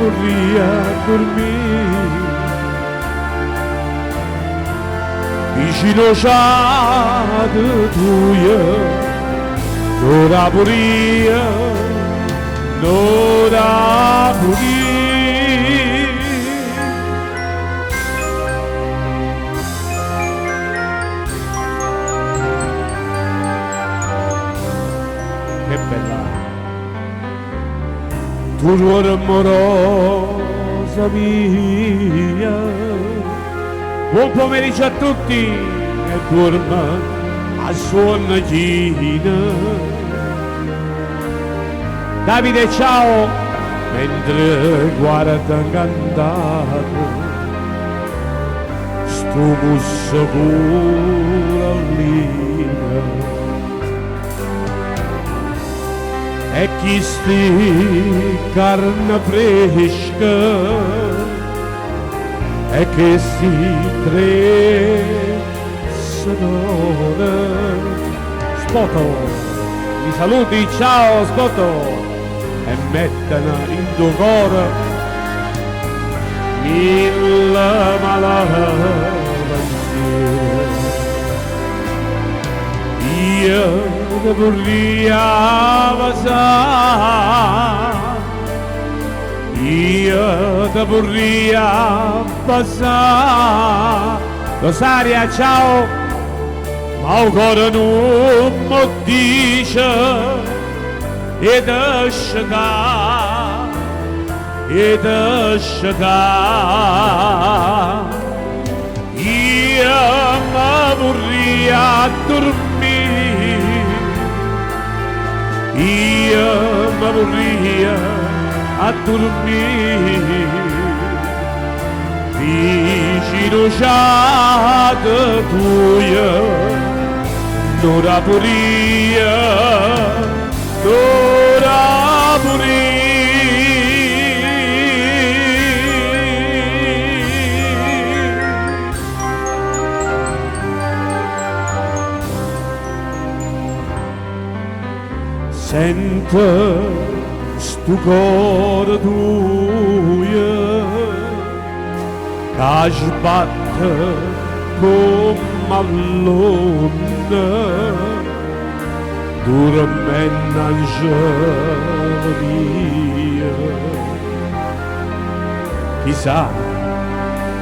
vorria dormire vicino a tuia, l'ora puria, l'ora puria. Che bella! Tu cuore amorosa mia, buon pomeriggio a tutti e dorma a suona china. Davide ciao, mentre guarda cantato sto musso corallina. E chi sti carne fresca e che si crescono. Spoto, mi saluti, ciao Spoto, e mettono in tuo cuore mille malavoglie. Io te vorria passare, io te vorria passare. Rosaria ciao, ma ancora non mi dice e esce da, ed esce da. Io mi vorria dormire, io mi vorria a dormire vicino a tuia, l'ora puria, l'ora puria. Sento stu cuore tuo che sbatte come all'onda, dormente angelo mio. Chissà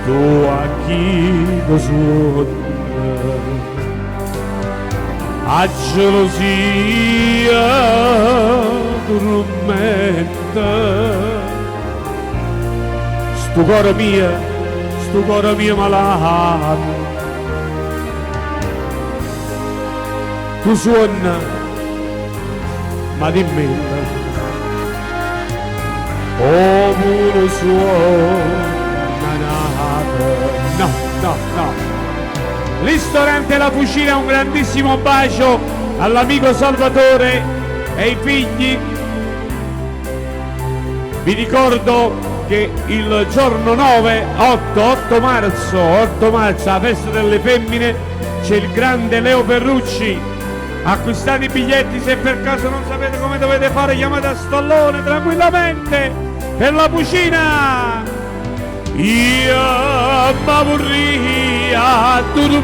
tu a chi lo suona, a gelosia tormenta. Sto cuore mio malato, tu suona, ma dimmi, come suona nato. No, no, no. Ristorante La Fucina, un grandissimo bacio all'amico Salvatore e ai figli. Vi ricordo che il giorno 8 marzo, alla festa delle femmine, c'è il grande Leo Ferrucci. Acquistate i biglietti, se per caso non sapete come dovete fare, chiamate a Stallone tranquillamente per La Fucina. Io mi vorria dormire,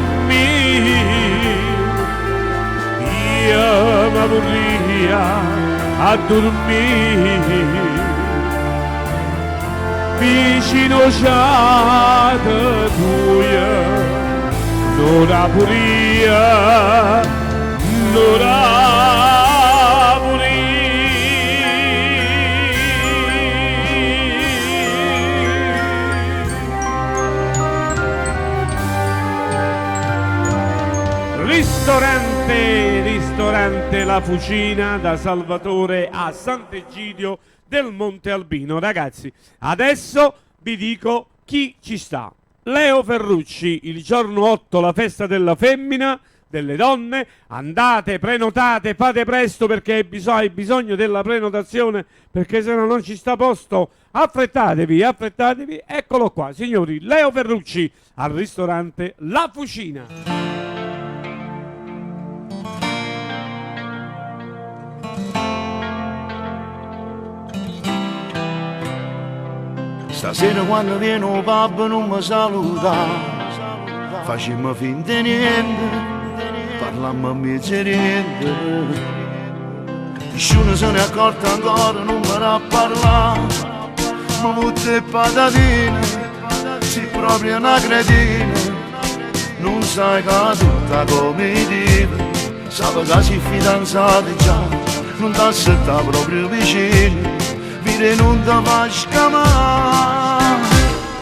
io mi vorria a dormire vicino a tuia, l'ora puria, l'ora puria. Ristorante La Fucina da Salvatore a Sant'Egidio del Monte Albino. Ragazzi, adesso vi dico chi ci sta. Leo Ferrucci, il giorno 8, la festa della femmina, delle donne. Andate, prenotate, fate presto perché hai bisogno della prenotazione, perché se no non ci sta posto. Affrettatevi, eccolo qua, signori, Leo Ferrucci al ristorante La Fucina. Stasera quando viene un pub non mi saluta, facciamo finta di niente, parlammo a mezzo niente. Nessuno se ne è accorto ancora, non mi a parlare, ma tutte patatine, sei proprio una cretina, non sai che tutta come dico, sape che sei fidanzati già, non ti aspetta proprio vicino, vire non ti fa scamare.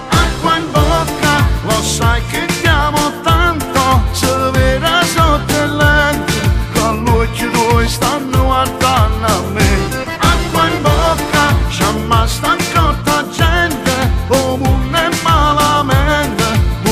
Acqua in bocca, lo sai che ti amo tanto, se vera sotto il letto, con l'occhio tuoi stanno guardando a me. Acqua in bocca, c'è mai sta accorta gente, o non malamente,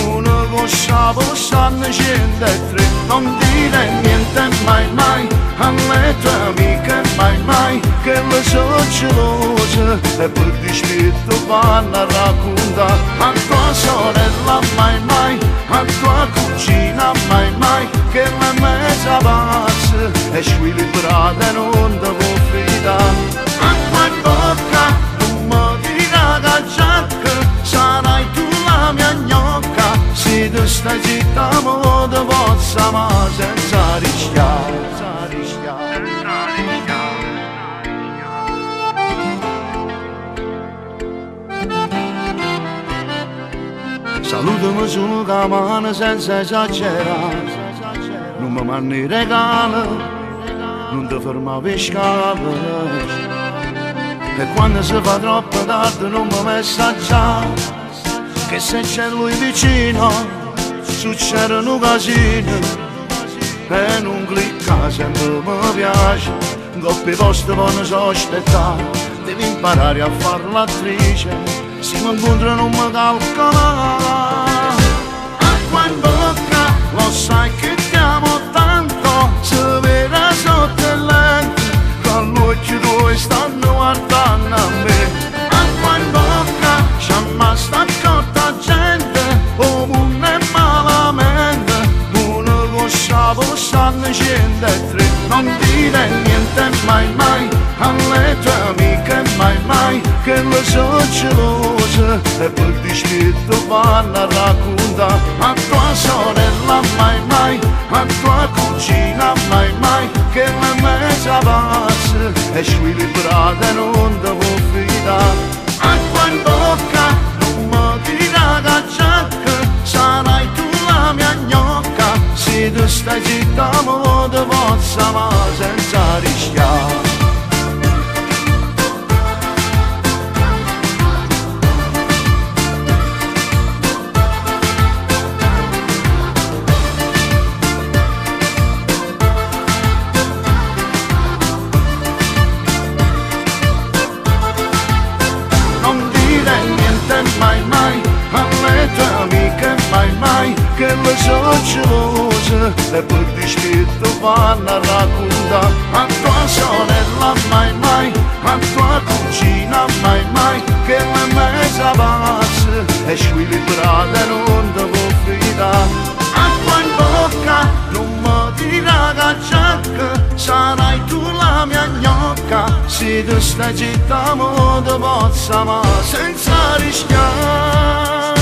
uno coscia possanno scendere e tre, non dire niente mai mai, alle tue amiche mai mai, che le so gelose, e per dispetto vanno a raccontare, a tua sorella mai mai, a tua cugina mai mai, che la mezza pazza, e squilibrata non ti può fidare. Acqua in bocca, non mi dirà che giacca, sarai tu la mia gnocca, se tu stai zitta mo ti possa ma senza rischiare, senza rischiare. Salutami solo con la mano senza esagerare, non mi mandi i regali, non ti fermare per scale, e quando si fa troppo tardi non mi messaggiare, che se c'è lui vicino succedono casini, e non clicca sempre mi piace, in coppie poste poi non so aspettare, devi imparare a far l'attrice, se mi incontro non mi calcola. Acqua in bocca, lo sai che ti amo tanto, se vera sotto il letto, con l'occhio tuoi stanno guardando a me. Acqua in bocca, c'è mai sta accorta gente, o non è malamente, uno coscia possanno scendere e tre, non dire niente mai mai, alle tue amiche mai mai, che le so gelose, e per dispetto vanno a raccontare, a tua sorella mai mai, a tua cugina mai mai, che la mezza pazza, e squilibrata non ti può fidare. Acqua in bocca, non mi dirà che giacca, sarai tu la mia gnocca, se tu stai zitta mo ti possa ma senza rischiare. Mai mai, alle tue amiche mai mai, che le so gelose, e per dispetto vanno a raccontare, a tua sorella mai mai, a tua cugina mai mai, che la mezza pazza, e squilibrata non ti può fidare. Acqua in bocca, non mi dirà che giacca, sarai tu la mia gnocca, se tu stai zitta mo ti possa ma senza rischiare.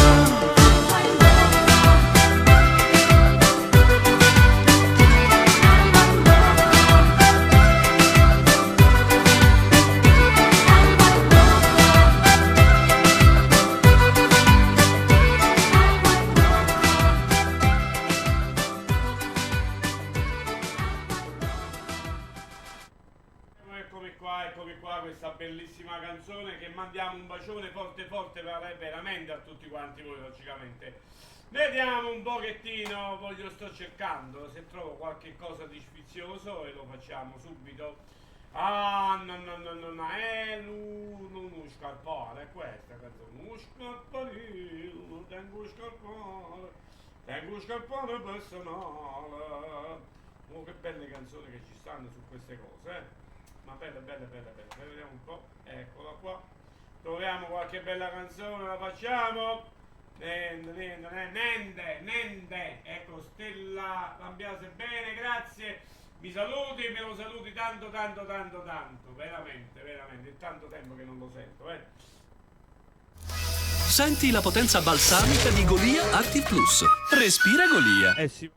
Eccomi qua, questa bellissima canzone che mandiamo un bacione forte forte veramente a tutti quanti voi, logicamente. Vediamo un pochettino, sto cercando se trovo qualche cosa di sfizioso e lo facciamo subito. Ah, no, uno scarpone, è questa canzone, uno scarpone, tengo scarpone personale. Oh, che belle canzoni che ci stanno su queste cose, eh. Ma bella, vediamo un po', eccola qua, troviamo qualche bella canzone, la facciamo. Nende, ecco, Stella Lambiase, bene, grazie, mi saluti, me lo saluti tanto, veramente, è tanto tempo che non lo sento, Senti la potenza balsamica di Golia Active Plus. Respira Golia. Sì.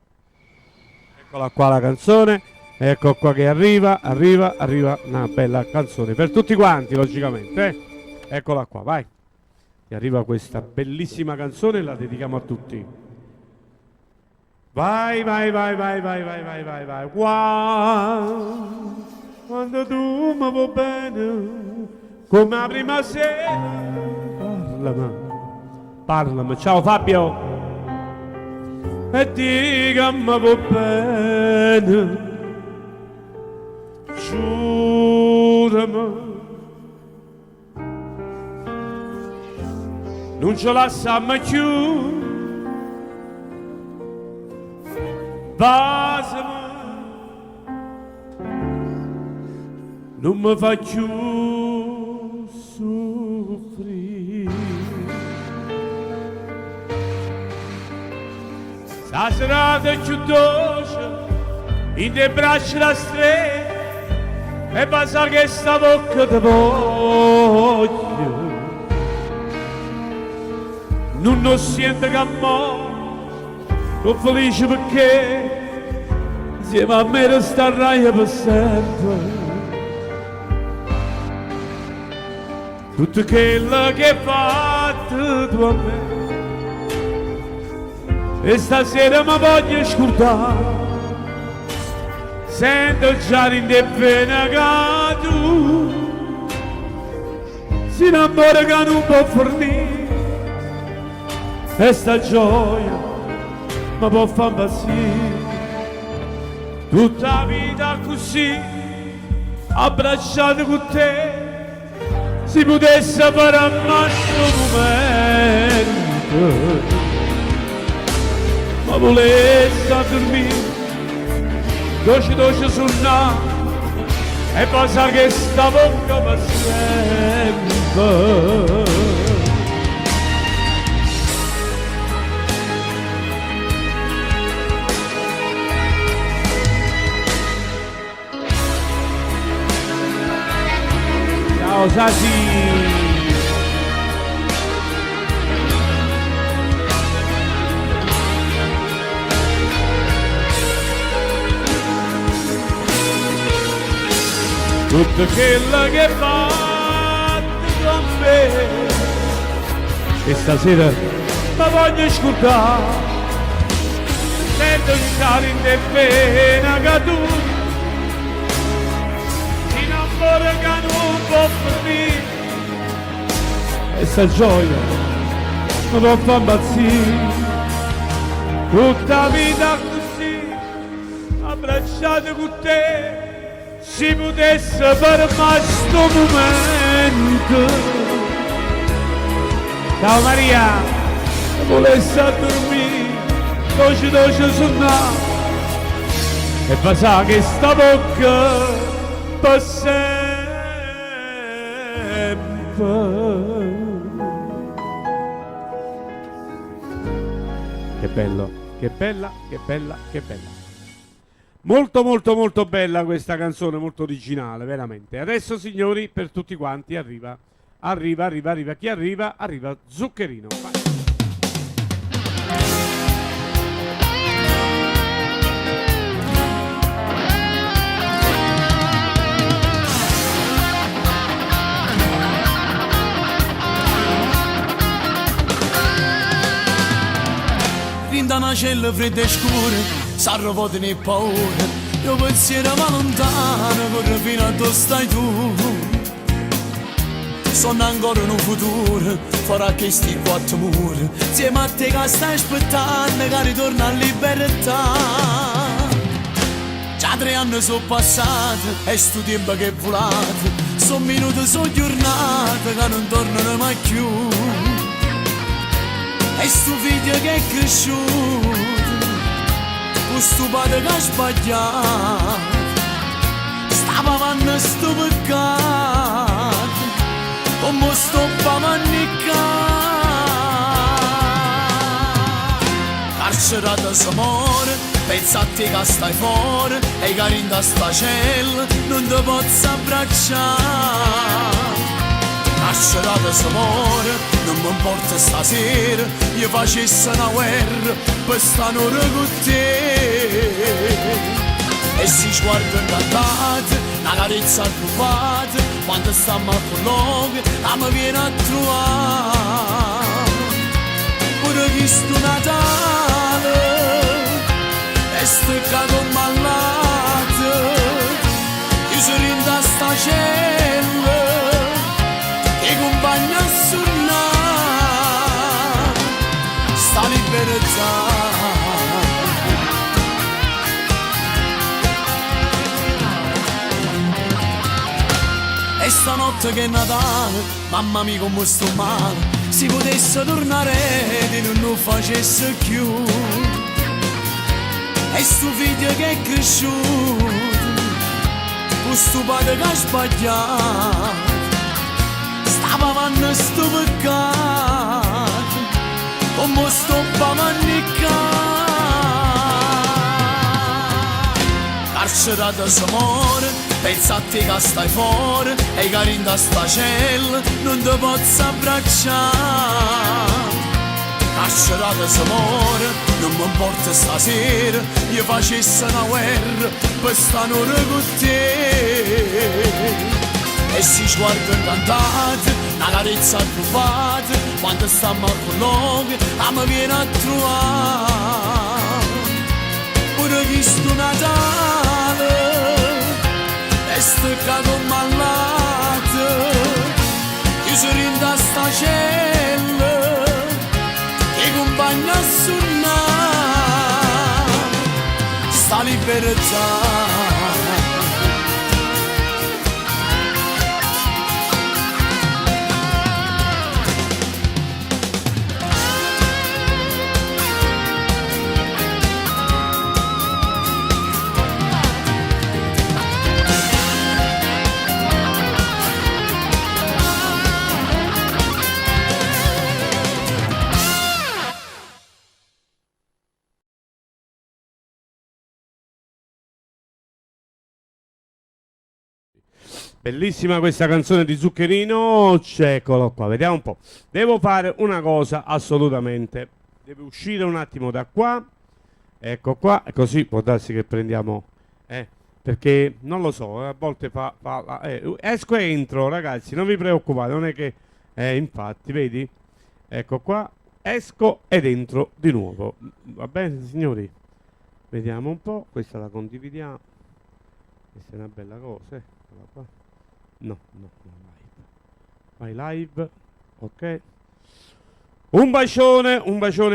Eccola qua la canzone. Ecco qua che arriva una bella canzone per tutti quanti, logicamente. Eccola qua, vai. Che arriva questa bellissima canzone e la dedichiamo a tutti. Vai. Wow. Quando tu mi vuoi bene, come la prima sera. Parlami. Ciao Fabio. E di che mi vuoi bene. Giurami, non ce la lasciamo più, basami, non mi fa più soffrire. La serata è più dolce, in te braccia strette, e basta che sta bocca ti voglio. Non sento che mo', sono felice perché insieme a me resterai per sempre. Tutto quello che hai fatto tu a me, e stasera mi voglio scordare. Sento già in te pena che tu si innamora che non può fornire, e sta gioia mi può far impazzire. Tutta la vita così abbracciato con te, si potesse fare a questo momento, ma volesse dormire dolce suona e passa che sta bocca per sempre. Ciao Sasi. Tutto quello che fate con me, e stasera mi voglio scordare. Sento stare in te pena che tu si innamora che non può finire, e sta gioia mi può far impazzire. Tutta la vita così abbracciata con te, si potesse fermare sto momento. Ciao Maria, se volesse dormire, dolce suonare, e passa che sta bocca per sempre. Che bello, che bella. Molto bella questa canzone, molto originale, veramente. Adesso signori, per tutti quanti arriva. Chi arriva? Arriva Zuccherino. Vai. Rinda una cella fredda e scura, s'arrova di paura, io pensiero va lontano, corre fino a dove stai tu. Sono ancora in un futuro, farà che sti quattro mura, insieme a te che stai aspettando, che ritorna a libertà. Già 3 anni sono passati, e sto tempo che è volato, sono minuti, sono giornate, che non tornano mai più. E sto figlio che è cresciuto, questo padre che ha sbagliato, stava avanti sto peccato, come sto pamaniccato. Carcerata s'amore, pensa a te che stai fuori, e che rinda sta cella non ti posso abbracciare. Carcerata s'amore, non mi importa stasera, io facessi una guerra per st'anore con te. E si sguarda incantato, una carezza rubata, quando stiamo a colloquio, mi viene a trovare. Pure chi sto Natale, e steccato malato, io sono in sta cella, e compagna a suonare, sta libertà. E stanotte che è Natale, mamma mia come sto male, si potesse tornare e non lo facesse più. E sto figlio che è cresciuto, con sto padre che ha sbagliato, stava avanti sto peccato, come sto pamanniccato. Carcerata s'amore, pensa a te che stai fuori, e cari in sta cella, non ti posso abbracciare. Carcerata s'amore, non mi importa stasera, io facessi una guerra per st'anore con te. E si sguarda incantato, una carezza rubata, quando stiamo a colloquio, mi viene a trovare. Pure chi sto Natale, e steccato malato, io sono in sta cella, che compagna a suonare, sta libertà. Bellissima questa canzone di Zuccherino. Eccolo qua, vediamo un po'. Devo fare una cosa assolutamente. Devo uscire un attimo da qua. Ecco qua, così può darsi che prendiamo. Perché non lo so, a volte esco e entro, ragazzi, non vi preoccupate, non è che. Infatti, vedi? Ecco qua, esco ed entro di nuovo. Va bene, signori? Vediamo un po', questa la condividiamo. Questa è una bella cosa, eccola qua. No, vai live, ok. Un bacione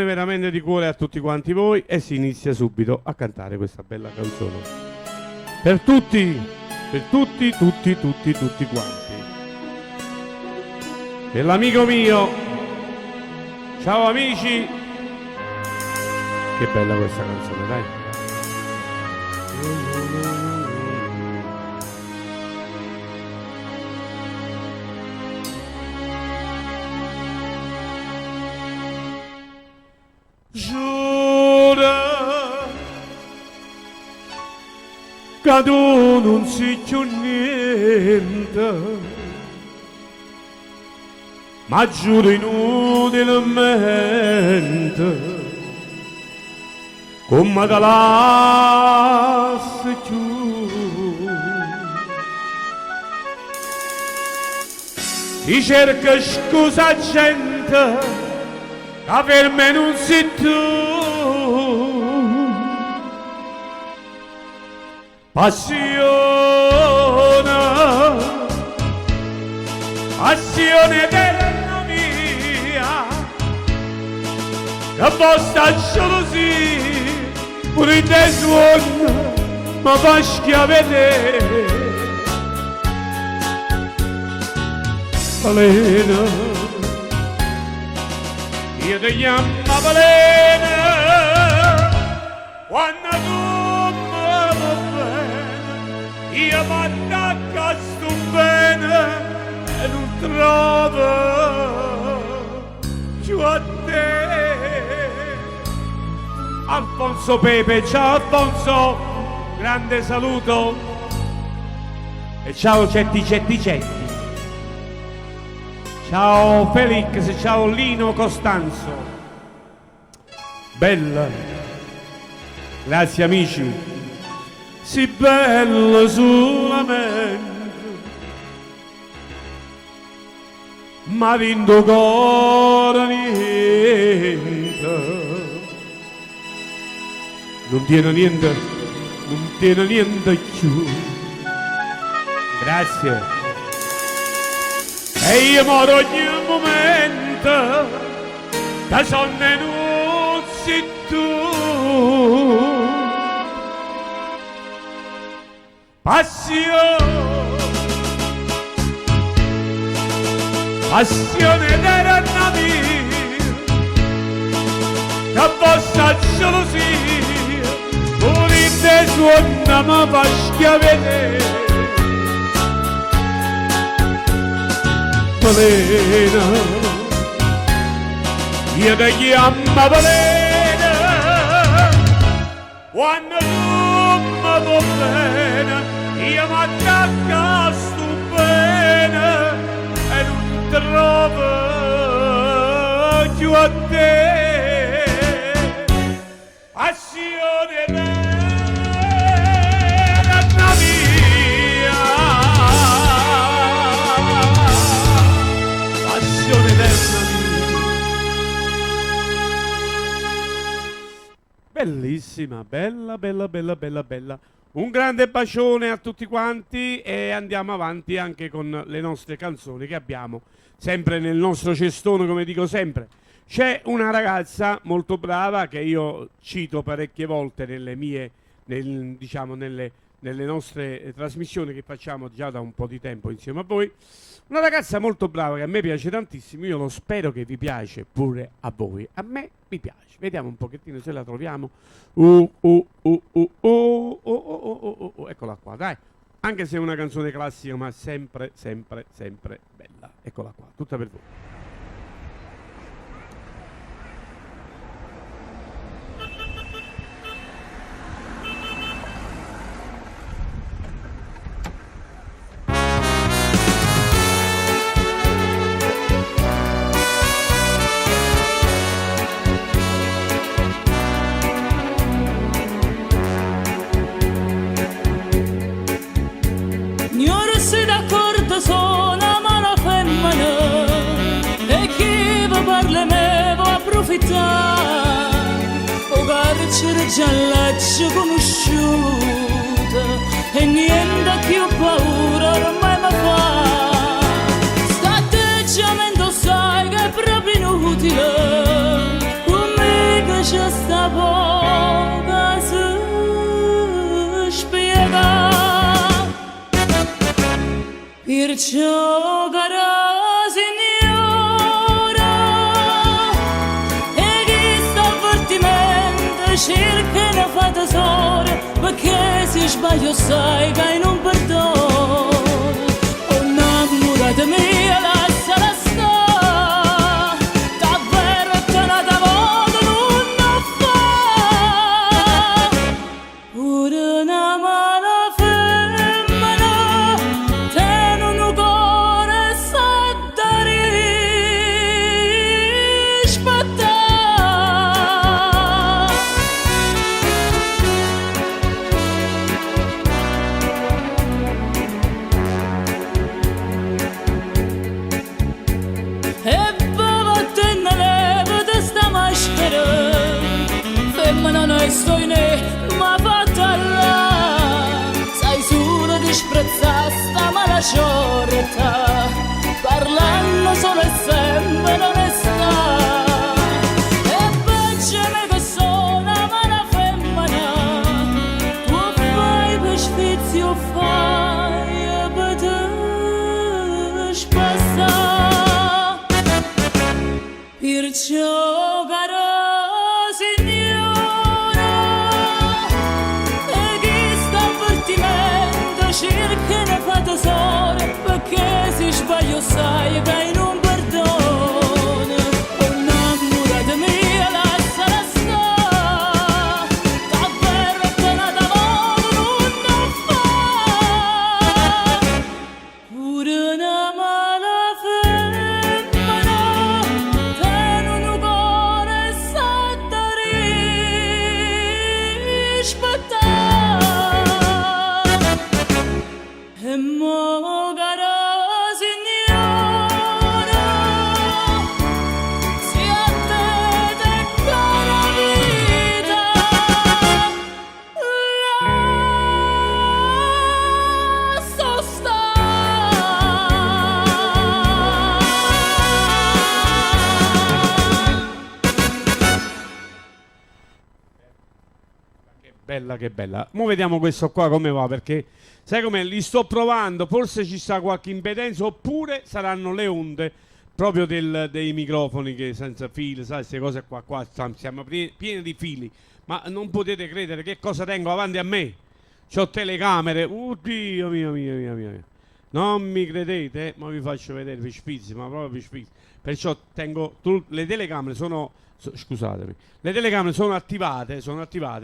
veramente di cuore a tutti quanti voi e si inizia subito a cantare questa bella canzone. Per tutti quanti. Per l'amico mio. Ciao amici. Che bella questa canzone, dai. Giura che tu non sei più niente, ma giuro inutilmente, come te lasci giù. Ti cerca scusa gente, che per me non sei tu. Passione della mia, che vostra gelosia, pure in te suona, ma fa schiavere. Balena, io ti chiamo balena, quando tu mi va bene, io mi attacco a sto bene e non trovo più a te. Alfonso Pepe, ciao Alfonso, grande saluto e ciao Cetti. ciao Felix, ciao Lino Costanzo. Bella. Grazie amici. Si bella solamente, ma vinto cuore niente. Non tiene niente più. Grazie. E io moro ogni momento, da sonne non sei tu. Passione della mia, che vostra gelosia, pure te suona ma fa schiavere. Balena, io ti chiamo balena, quando non mi va bene, io mi attacco sto bene e non trovo più a te. Passione della mia, passione della mia. Bellissima, bella, bella, bella, bella, bella. Un grande bacione a tutti quanti e andiamo avanti anche con le nostre canzoni che abbiamo sempre nel nostro cestone, come dico sempre. C'è una ragazza molto brava che io cito parecchie volte nelle mie, diciamo nelle nostre trasmissioni che facciamo già da un po' di tempo insieme a voi. Una ragazza molto brava che a me piace tantissimo, io lo spero che vi piace pure a voi. A me mi piace. Vediamo un pochettino se la troviamo. Eccola qua, dai. Anche se è una canzone classica, ma sempre, sempre, sempre bella. Eccola qua, tutta per voi. Sono una femmina e chi vi parla me può approfittare. O carcere già l'ho conosciuta e niente più paura ormai mi fa. Sto atteggiamento sai che è proprio inutile, come che c'è sta poca si spiega. Perciò cara signora, e chi sta avvertimento cerca una fa tesoro, perché se sbaglio sai che non perdono. Oh innamorata mia, lasciala stare, davvero tenata modo non fa. Pure una mala femmina tiene un cuore sa da rispettare. E vattene leva da sta maschera, femmina non sto in ma fatta là. Sai solo disprezzare sta mala sciorta, parlando solo e sempre l'onestà. E baciami che sono una mala femmina, tu fai per sfizio, fai per te spassare. Perciò cara signora, e chi sta avvertimento cerca ne fa tesoro, perché se sbaglio sai che non perdono. Oh innamorata mia, lasciala stare, davvero tenata modo non fa. Pure una mala femmina E mo cara signora, se a te te cara vita, lascio Che bella. Mo vediamo questo qua come va, perché sai com'è? Li sto provando, forse ci sta qualche impedenza, oppure saranno le onde proprio dei microfoni che senza fili, sai, queste cose qua siamo pieni di fili, ma non potete credere che cosa tengo avanti a me. C'ho telecamere, oddio mio. Non mi credete? Ma vi faccio vedere, vi spizzi, ma proprio vi spizzi. Perciò tengo, le telecamere sono... Scusatemi, le telecamere sono attivate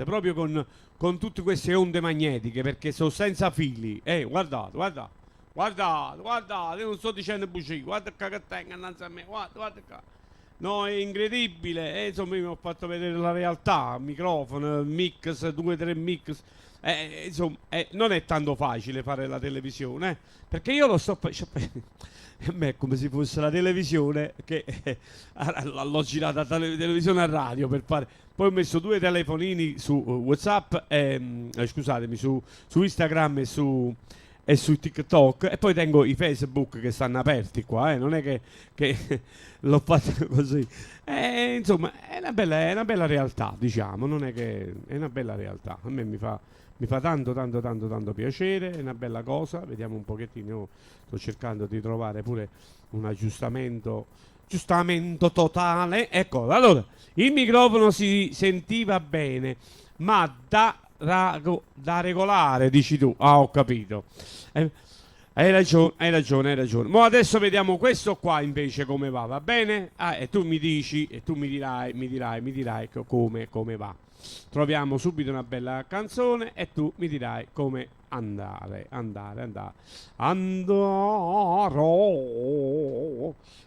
proprio con tutte queste onde magnetiche, perché sono senza fili. Guardate, io non sto dicendo bugie, guarda che tengo innanzi a me, guarda qua. No, è incredibile, insomma io mi ho fatto vedere la realtà, microfono, mix, 2-3 mix. Insomma, non è tanto facile fare la televisione, perché io lo sto facendo. A me è come se fosse la televisione che l'ho girata da televisione a radio per fare. Poi ho messo 2 telefonini su WhatsApp, scusatemi, su Instagram e su TikTok, e poi tengo i Facebook che stanno aperti qua, non è che l'ho fatto così. Insomma, è una bella realtà, diciamo, non è che è una bella realtà. A me mi fa tanto piacere, è una bella cosa. Vediamo un pochettino, sto cercando di trovare pure un aggiustamento totale. Ecco, allora, il microfono si sentiva bene, ma da regolare, dici tu. Ah, ho capito. Hai ragione. Ma adesso vediamo questo qua invece come va bene? E tu mi dici, e tu mi dirai come va. Troviamo subito una bella canzone e tu mi dirai come andare.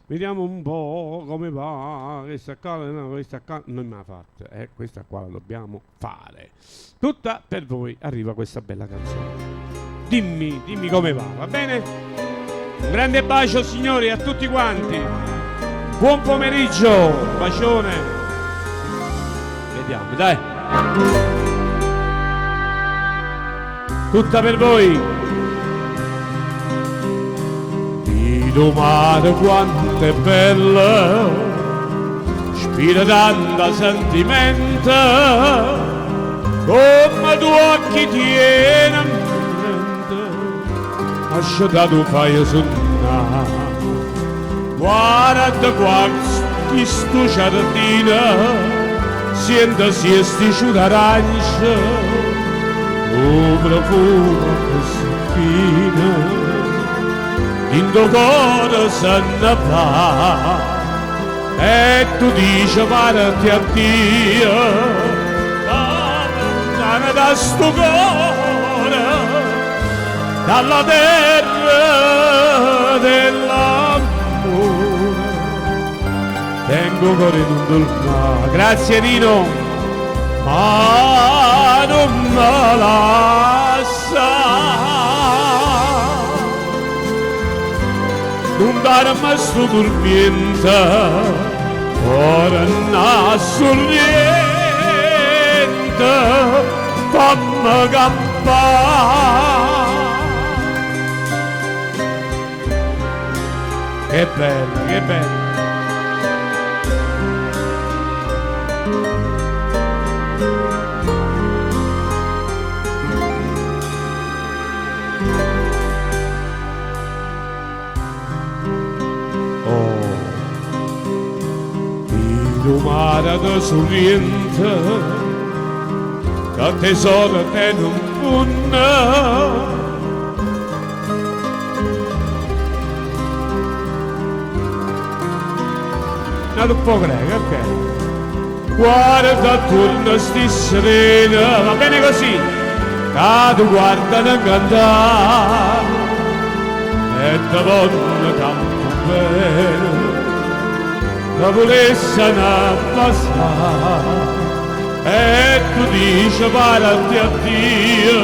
Vediamo un po' come va. Questa qua non me l'ha fatta. Questa qua la dobbiamo fare. Tutta per voi arriva questa bella canzone. Dimmi come va bene? Un grande bacio signori a tutti quanti. Buon pomeriggio, bacione. Vediamo, dai. Tutta per voi. Di domani quanto è bella, spira tanto sentimento, come tu occhi tieni. Lasciate tu fai sonnare. Guarda qua sto giardino, sento sti d'arancia, un profumo così fine, in tuo cuore se ne va, e tu dici parti a Dio, lontana da sto cuore, dalla terra dell'amore. Tengo cuore in dolce. Grazie Nino, ma non me lascia, non darmi sto dormiente, ora nasce niente, fammi campare. Che bello, che bello. Il mare da sorriente, che tesoro te non punna. Un po' greco, ok. Guarda attorno sti serena, va bene così, che tu guardano cantare e te vogliono tanto bene, che volessero abbassare, e tu dici parati a Dio,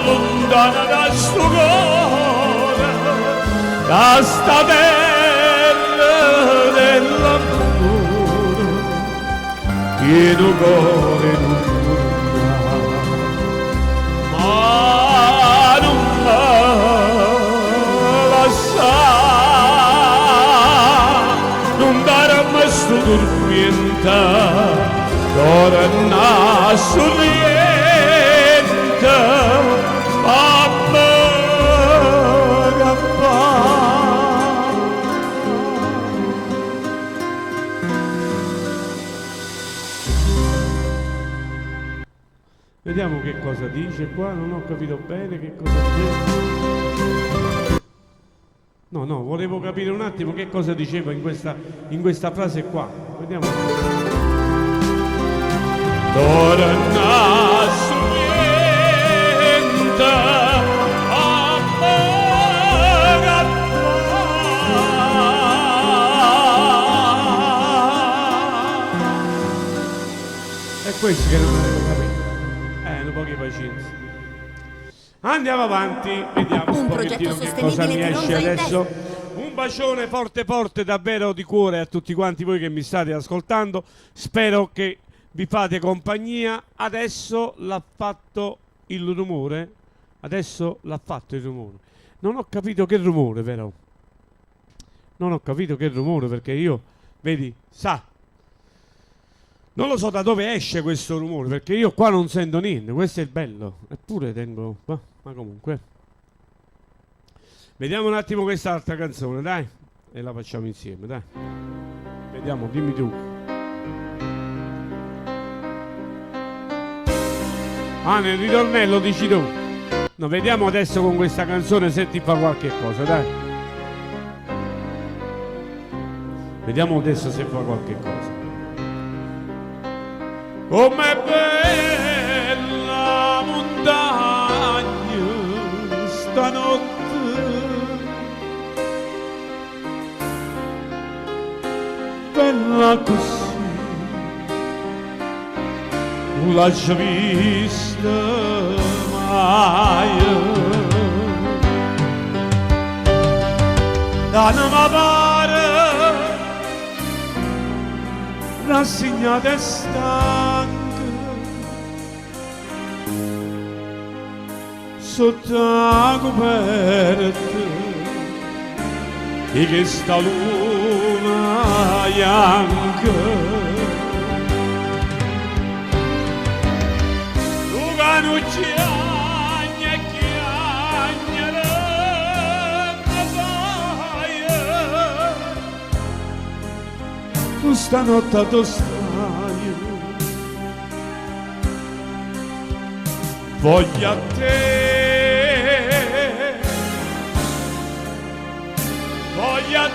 lontana da sto cuore, da sta terra dell'amore, pieno cuore non torna, ma non me lascia, non dare mai sto dormiente, torna sorriente, a me vediamo che cosa dice qua, non ho capito bene che cosa dice. No, volevo capire un attimo che cosa diceva in questa frase qua. Vediamo. Torna sorriente, a me è questo che non avevo capito. Un po' di pazienza. Andiamo avanti, vediamo un pochettino che cosa mi esce adesso. Un bacione forte forte davvero di cuore a tutti quanti voi che mi state ascoltando. Spero che vi fate compagnia. Adesso l'ha fatto il rumore. Adesso l'ha fatto il rumore. Non ho capito che rumore, però. Non ho capito che rumore, perché io, vedi, non lo so da dove esce questo rumore, perché io qua non sento niente, questo è il bello. Eppure tengo... ma comunque. Vediamo un attimo quest'altra canzone, dai. E la facciamo insieme, dai. Vediamo, dimmi tu. Nel ritornello dici tu. No, vediamo adesso con questa canzone se ti fa qualche cosa, dai. Vediamo adesso se fa qualche cosa. Com'è bella montagna stanotte, bella così, non l'ho già vista mai. Da non mi pare rassegnata e stanca sotto la coperta di questa luna bianca. Luca non chiagna e chiagnere tu stanotte tu stai, voglio a te, voglio a te,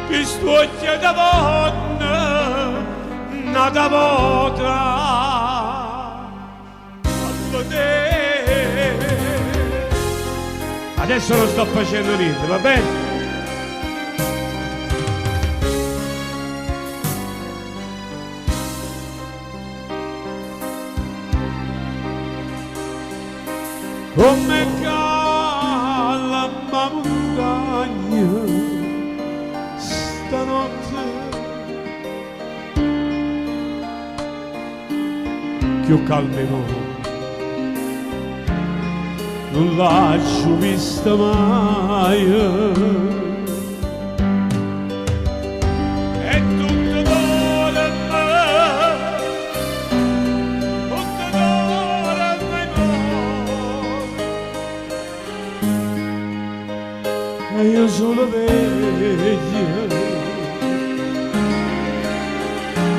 che stuocchia da donna, nata potrà a te. Adesso non sto facendo niente, va bene? Come cala la montagna stanotte, più calmo non l'ho vista mai. E tutto d'ora a me, tutto d'ora a me no. E io sono veglia,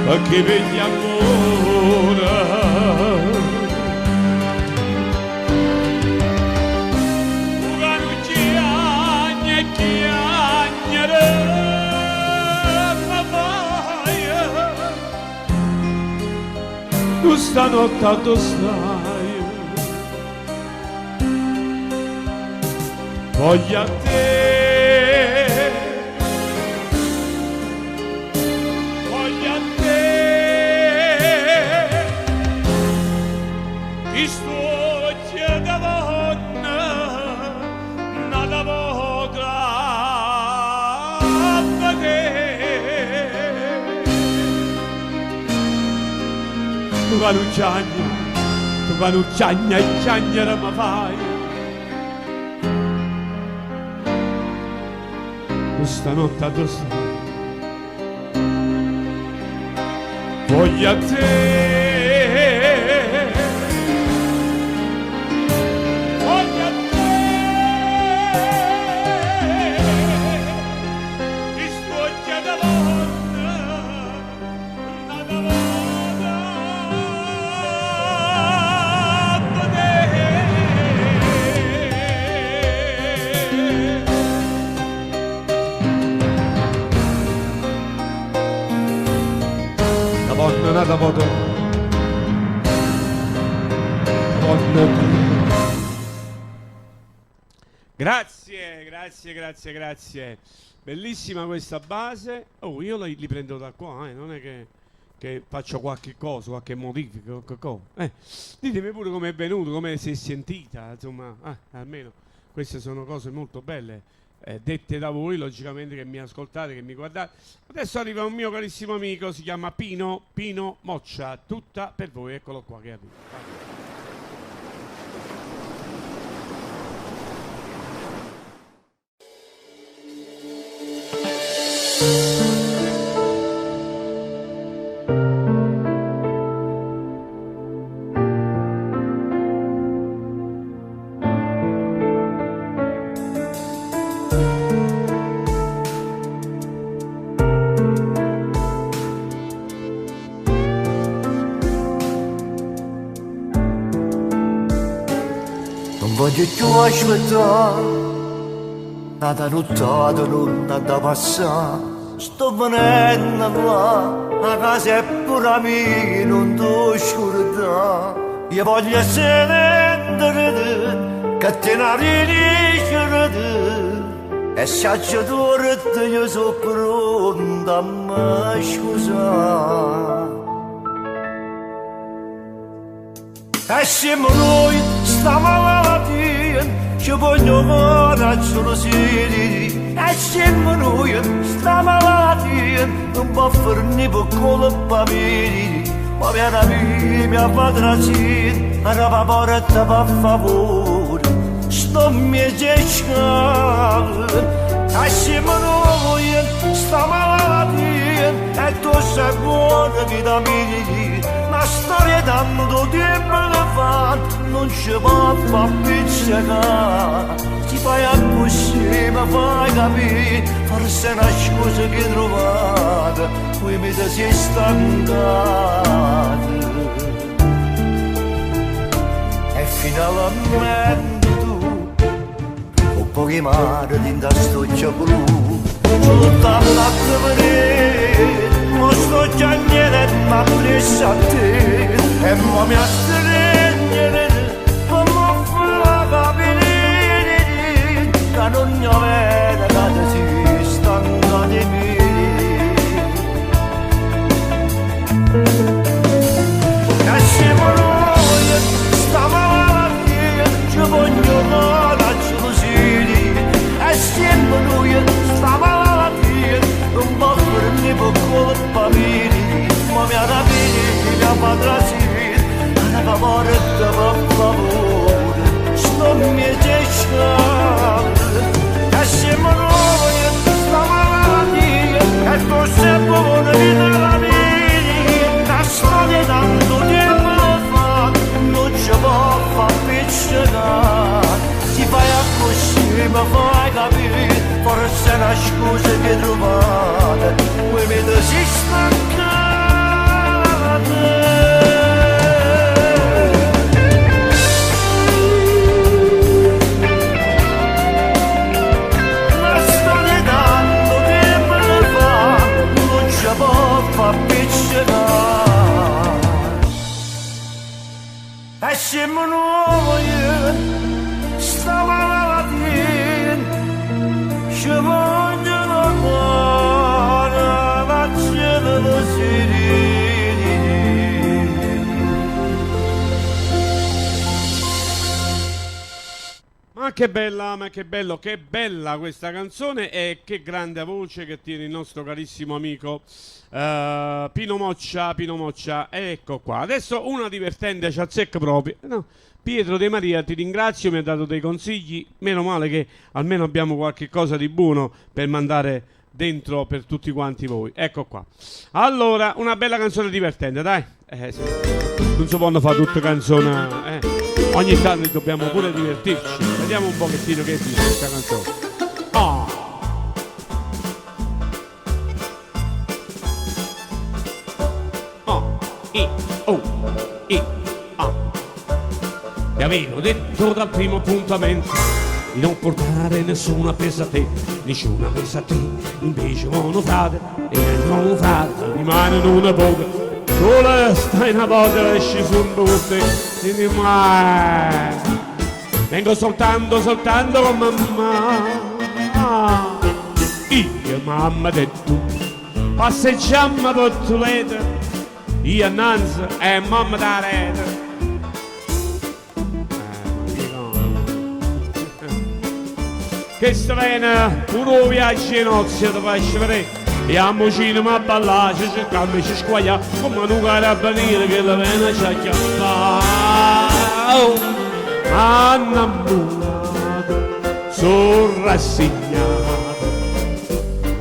perché veglia ancora. Tu stanotte tu stai, voglio a te, voglio a te, Ti sto chiedendo nada potrà vedere. Tu quando ciagna e ciagnera mi fai. Questa notte addosso voglio a te. Nada voto. Grazie. Bellissima questa base. Oh, io li prendo da qua, non è che faccio qualche cosa, qualche modifica, qualche cosa. Ditemi pure come è venuto, come si è sentita, insomma, almeno queste sono cose molto belle. Dette da voi, logicamente, che mi ascoltate, che mi guardate. Adesso arriva un mio carissimo amico, si chiama Pino Moccia, tutta per voi, eccolo qua che arriva. Voglio più aspettare, nata nottata non da passare, sto venendo là, a casa è pure mia, non ti scordare. Io voglio essere dentro, che te ne riesce e se c'è torto io sono pronta a me scusare. E siamo noi, stiamo malattia, ci voglio coraggio seri. E siamo noi, stiamo malattia, non può farne per colpa mia. Ma viene mia patracina, a la porta per favore, sto mi cercando. E siamo noi, stiamo malattia, e tu sei buona vita mia. La storia tanto tempo che fa, non ci può far pizzicare. Ti fai a così, mi fai capire, forse è una scusa che hai trovato, poi mi ti sei stancato. E finalmente tu, con pochi mari dentro a stoccia blu, tutta la tua vedere, ma sto giagnere ma preso a te, e ma mi astregnere, ma mi fa capire, che non ne vede che ti si stanca di me. E siamo noi, stiamo malattia, ci voglio coraggio così, e siamo noi, stiamo malattia, non può farmi per colpa mia, ma mi ha rapito mia patracina, una porta per favore, sto mi cercando. E siamo noi, stiamo malattia, e tu sei buona vita la mia, la storia tanto tempo fa, non ci può far piccicare. Ti fai a così, mi fai capire, forse è una scusa che hai trovato, poi mi ti si stancata. La storia tanto tempo fa, non ci può far piccicare. E siamo noi, stiamo malattia, ci vogliono cuore, ma ce lo si Ma che bella questa canzone e che grande voce che tiene il nostro carissimo amico Pino Moccia, ecco qua. Adesso una divertente ci azzecca proprio. No, Pietro De Maria, ti ringrazio, mi ha dato dei consigli, meno male che almeno abbiamo qualche cosa di buono per mandare dentro per tutti quanti voi. Ecco qua. Allora, una bella canzone divertente, dai. Sì. Non si possono fare tutte canzoni, Ogni tanto dobbiamo pure divertirci. Vediamo un pochettino che dice questa canzone. Oh. Oh, ah. Ti avevo detto dal primo appuntamento di non portare nessuna pesa a te, nessuna pesa a te, invece buono frate, e buono frate rimane in una bocca. Solo stai una volta esci su un botte e mi mai vengo soltanto con mamma. Io mamma e tu passeggiamo per Toledo, io annanzi e mamma da rete. Che strana, pure viaggio in nozze ti faccio vedere. E a Mocino ma ballare, ci cercando ci squaglia, come un carabiniere che la vena ci acchiappa. Annamorato, sono rassegnato,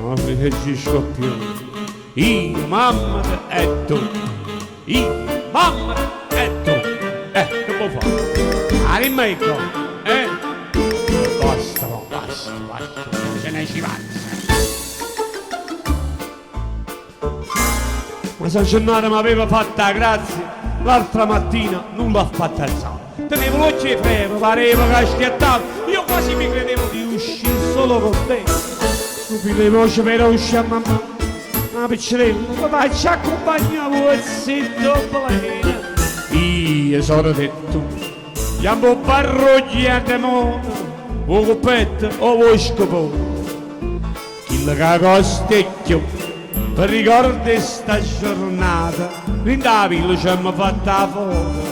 non mi reagisco più. Io, mamma e tu, io, mamma e tu. Che può fare? Arimecco, Basta, ce ne ci va. Ma San Gennaro mi aveva fatta grazie, l'altra mattina non l'ha fatta alzare. Tenevo l'occhio e ferro, pareva che schiattato, io quasi mi credevo di uscire solo con te. Stupido voce per uscire a mamma, ma piccerella, ma ci accompagnavo e zitto plena. Io sono detto, chiamo parrocchiate mono, o coppetta o vuoi scopare. Chi la costecchio, per ricordare sta giornata, in da villa ci hanno fatta foto.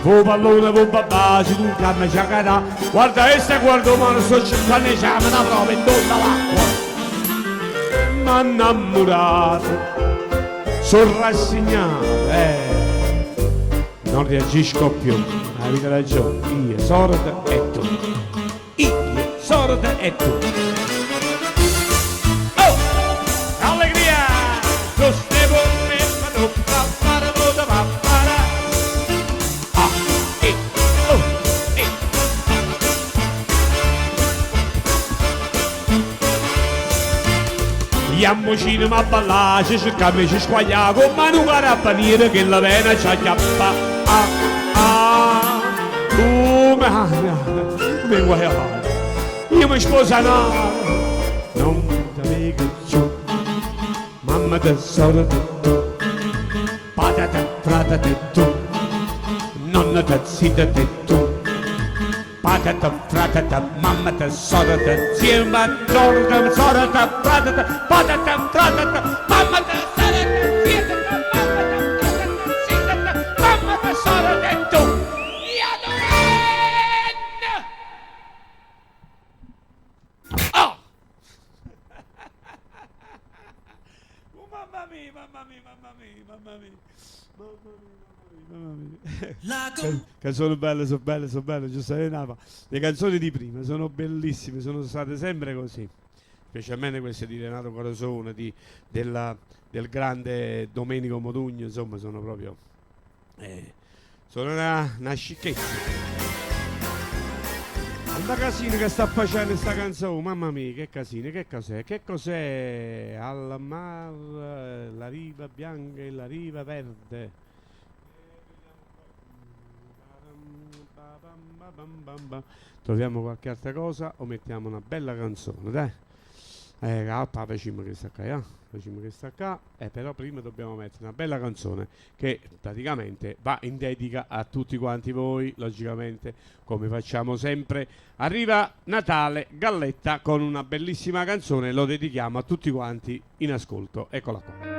Fu pallone, fu babà, si tu canna ci cadà. Guarda e se guardo mano sto cercando di chiamare una prova in tutta l'acqua. Ma innamorato, sono rassegnato, non reagisco più. Avete ragione, io sorda e tu. Io sorda e tu. Andiamo cinema a ballare, ci cerchiamo ci squagliamo, come un carabiniere che la vena ci acchiappa. Come vuoi fare? Io mi sposerò, non ti vedo più. Mamma tesoro di tu, patata frata di tu, nonna te zita di tu. Patata, fratata, mamma tesoro te, zia madonna tesoro te, patata, fratata, mamma tesoro te, zia te, mamma tesoro te, tu. Io oh! Mamma mia. Canzoni belle, sono belle, Giuseppe Nava. Le canzoni di prima sono bellissime, sono state sempre così. Specialmente queste di Renato Corazone, del grande Domenico Modugno, insomma, sono proprio sono una scicchezza. Guarda casino che sta facendo sta canzone, mamma mia, che casino, che cos'è? Che cos'è? Al mare, la riva bianca e la riva verde. Troviamo qualche altra cosa o mettiamo una bella canzone, dai. Facciamo questa qua, però prima dobbiamo mettere una bella canzone che praticamente va in dedica a tutti quanti voi, logicamente, come facciamo sempre. Arriva Natale, Galletta con una bellissima canzone, lo dedichiamo a tutti quanti in ascolto. Eccola qua.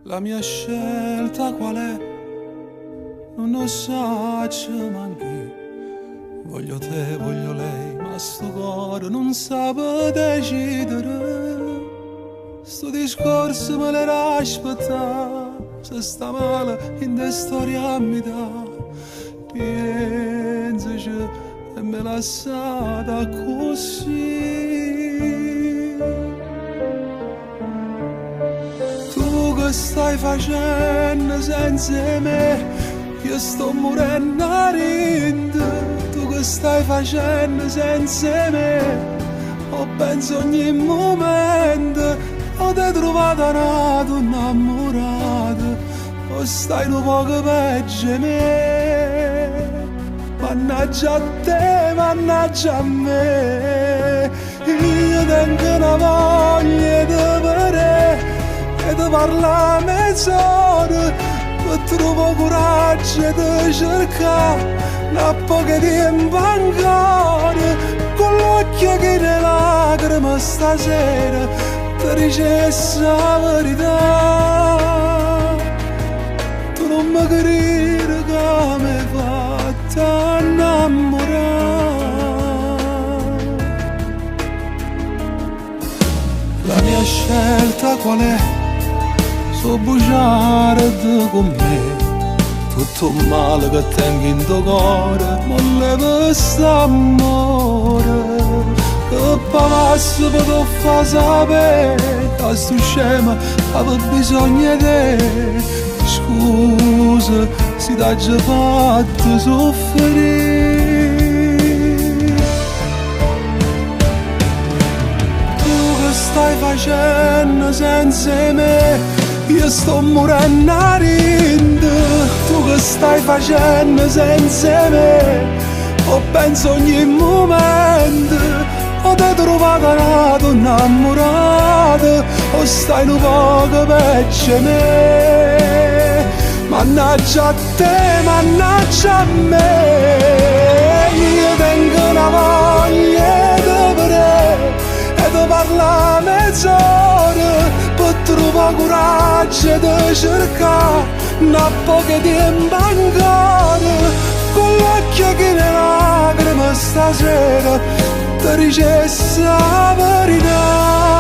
La mia scelta qual è? Non lo so manchi. Voglio te, voglio lei, ma sto cuore non sa decidere. Sto discorso me l'era aspettato. Se sta male in te storia mi dà. Pensaci e me l'ha lasciata così. Tu che stai facendo senza me? Io sto morendo a rinde. Tu che stai facendo senza me? Ho penso ogni momento. Ho te trovato una donna innamorata. O stai un poco peggio di me. Mannaggia a te, mannaggia a me. Io tengo una voglia di vedere e di parlare mezz'ora. E trovo coraggio di cercare una poca tempo ancora. Con l'occhio che ne lacrime stasera ti dicessi la verità. Tu non mi capire che mi hai fatto innamorare. La mia scelta qual è? So bruciare con me tutto il male che tengo in tuo cuore, non le questo amore che pavasso per te fa sapere che sto scema avevo bisogno di te. Scusa se ti ho già fatto soffrire. Tu che stai facendo senza me? Io sto morendo a rinde. Tu che stai facendo senza me? Ho penso ogni momento. Ho te trovato una donna innamorata. O stai un poco peggio di me. Mannaggia a te, mannaggia a me. Io tengo una voglia di vedere e di parlare mezz'ora. Per trovare coraggio di cercare una poca tempo ancora. Con l'occhio che ne lacrime stasera ti dicessi la verità.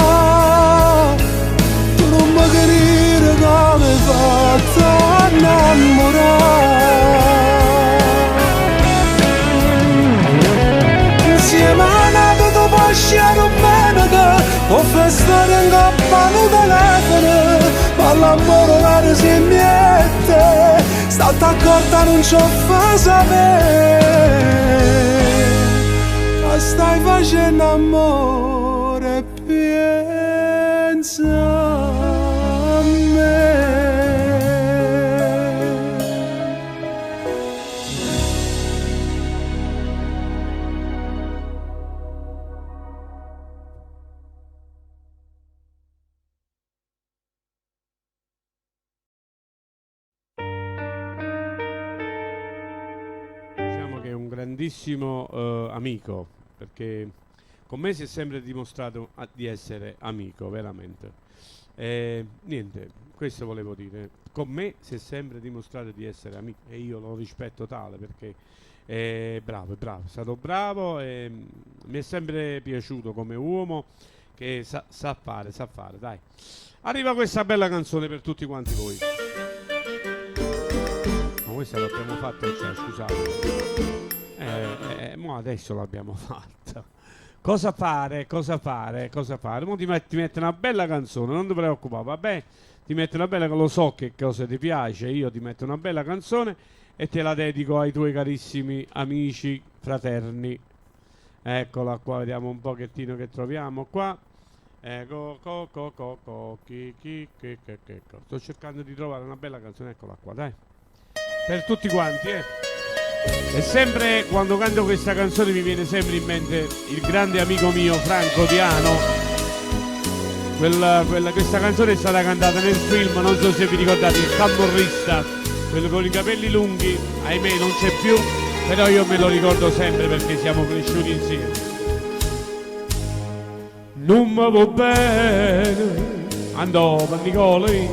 Tu non mi capire come hai fatto innamorare. Insieme a nato tu puoi sciare un menaca. Ho festare in coppa un telefono. Ma l'amore vero si miette. State accorta non ci fa sapere. Ma stai facendo amore, pensa a me. Grandissimo amico, perché con me si è sempre dimostrato di essere amico, veramente. Niente, questo volevo dire. Con me si è sempre dimostrato di essere amico e io lo rispetto tale perché è bravo, è stato bravo e mi è sempre piaciuto come uomo che sa fare, dai. Arriva questa bella canzone per tutti quanti voi. Ma questa l'abbiamo fatta già, scusate. Mo adesso l'abbiamo fatta. Cosa fare? Mo ti metti una bella canzone, non ti preoccupare, vabbè? Ti metto una bella, lo so che cosa ti piace, io ti metto una bella canzone e te la dedico ai tuoi carissimi amici, fraterni. Eccola qua, vediamo un pochettino che troviamo qua. Ecco, sto cercando di trovare una bella canzone, eccola qua, dai. Per tutti quanti, E sempre quando canto questa canzone mi viene sempre in mente il grande amico mio Franco Diano. Questa canzone è stata cantata nel film, non so se vi ricordate, il camorrista, quello con i capelli lunghi, ahimè non c'è più, però io me lo ricordo sempre perché siamo cresciuti insieme. Non mi va bene, andò per Nicoli,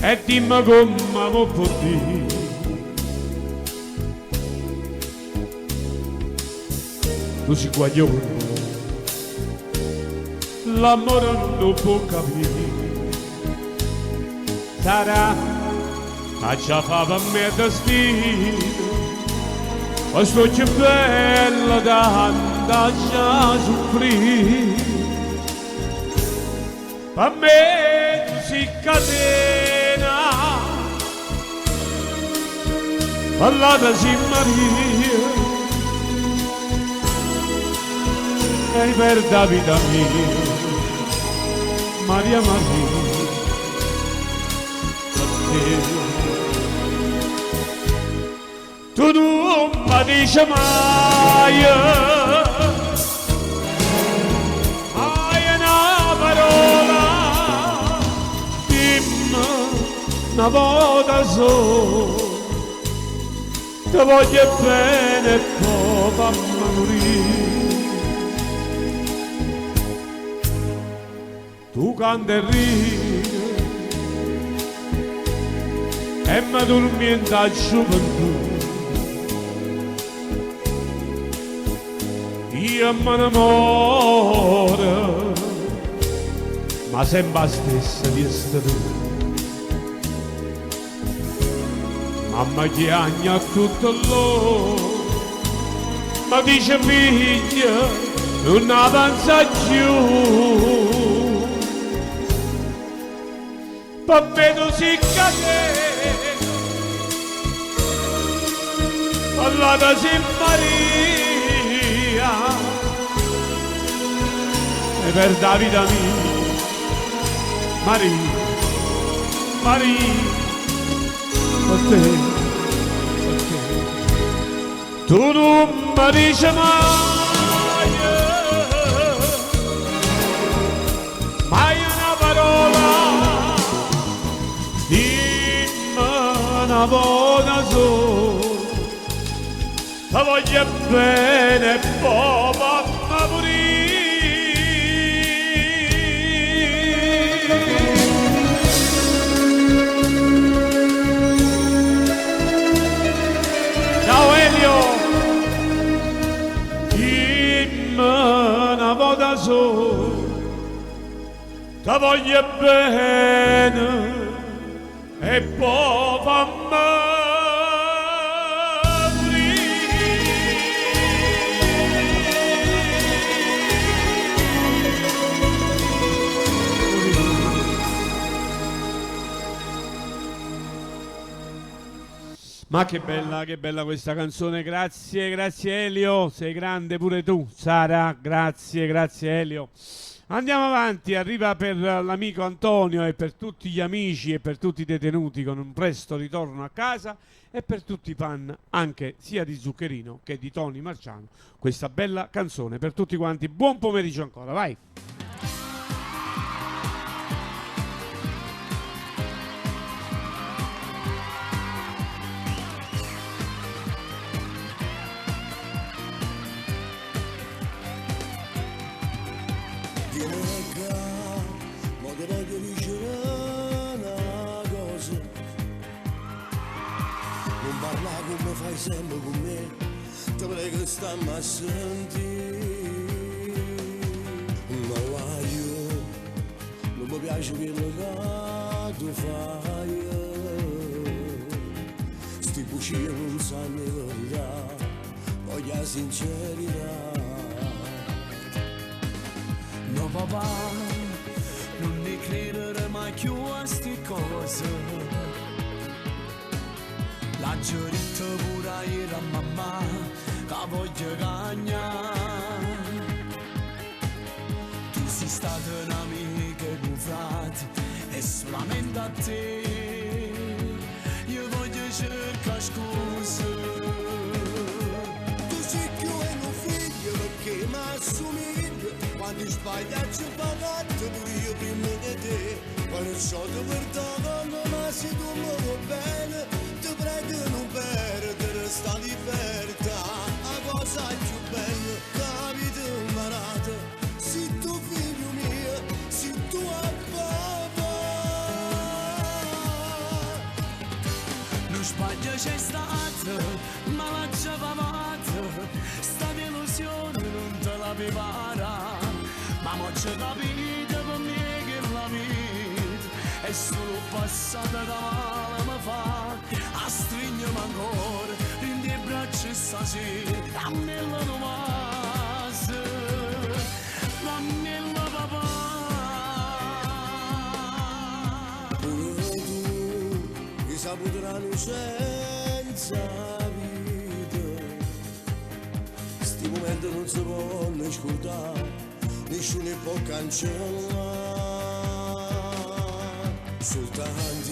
e dimmi come può dire. Tu sei guaglione, l'amore non lo può capire. Sarà a già fa per me destino, ma sto più bella da andare a soffrire. Per me tu sei catena, ballata si Maria, e per la vita mia, Maria Maria, tu non mi dici mai, una parola, dimmi una volta sola, ti voglio bene e poi fammi morire. Tu canti e ridi e mi dormienta a gioventù. Io mi innamoro, ma sempre la stessa di essere tu. Mamma chiagna tutto loro, ma dice figlia, non avanza più. Per me tu si cade, parlata si Maria, e per la vita mia, Maria, Maria, per te, tu non mi dici mai, mai una parola. Una volta sola, la voglio bene e poi fammi morire. Ciao Elio, dimmi una volta sola, la voglio bene e poi fammi Ma che bella questa canzone, grazie Elio, sei grande pure tu, Sara, grazie Elio. Andiamo avanti, arriva per l'amico Antonio e per tutti gli amici e per tutti i detenuti con un presto ritorno a casa e per tutti i fan anche sia di Zuccherino che di Tony Marciano, questa bella canzone per tutti quanti. Buon pomeriggio ancora, vai! Fai sempre con me, ti prego stammi a sentire. Ma io non mi piace quello che tu fai. Sti bucine non sanno la verità, voglio la sincerità. No papà, non ne credere mai più a sti cose. La gioretta pure ieri a mamma che voglio cagnare. Tu sei stata un'amica e un frate e solamente a te io voglio cercare scuse. Tu sei più un figlio perché mi assomiglia. Quando sbagliaccio pagato pure io prima di te. Quando so di perdono ma se tu mi vuoi bene, ti prego non perdere sta libertà. La cosa più bella che avete imparato, sei tu figlio mio, sei tu a papà. c'è stata, ma l'ha già pavata, sta delusione non te la prepara, ma mo c'è capito per me che la vita è solo passata da male mi fa, a stringermi ancora, in dei braccia stasera, dammela Tommaso, dammela papà. Saputranno senza vita, sti momenti non si può ne scordare, nessuno può cancellare, soltanto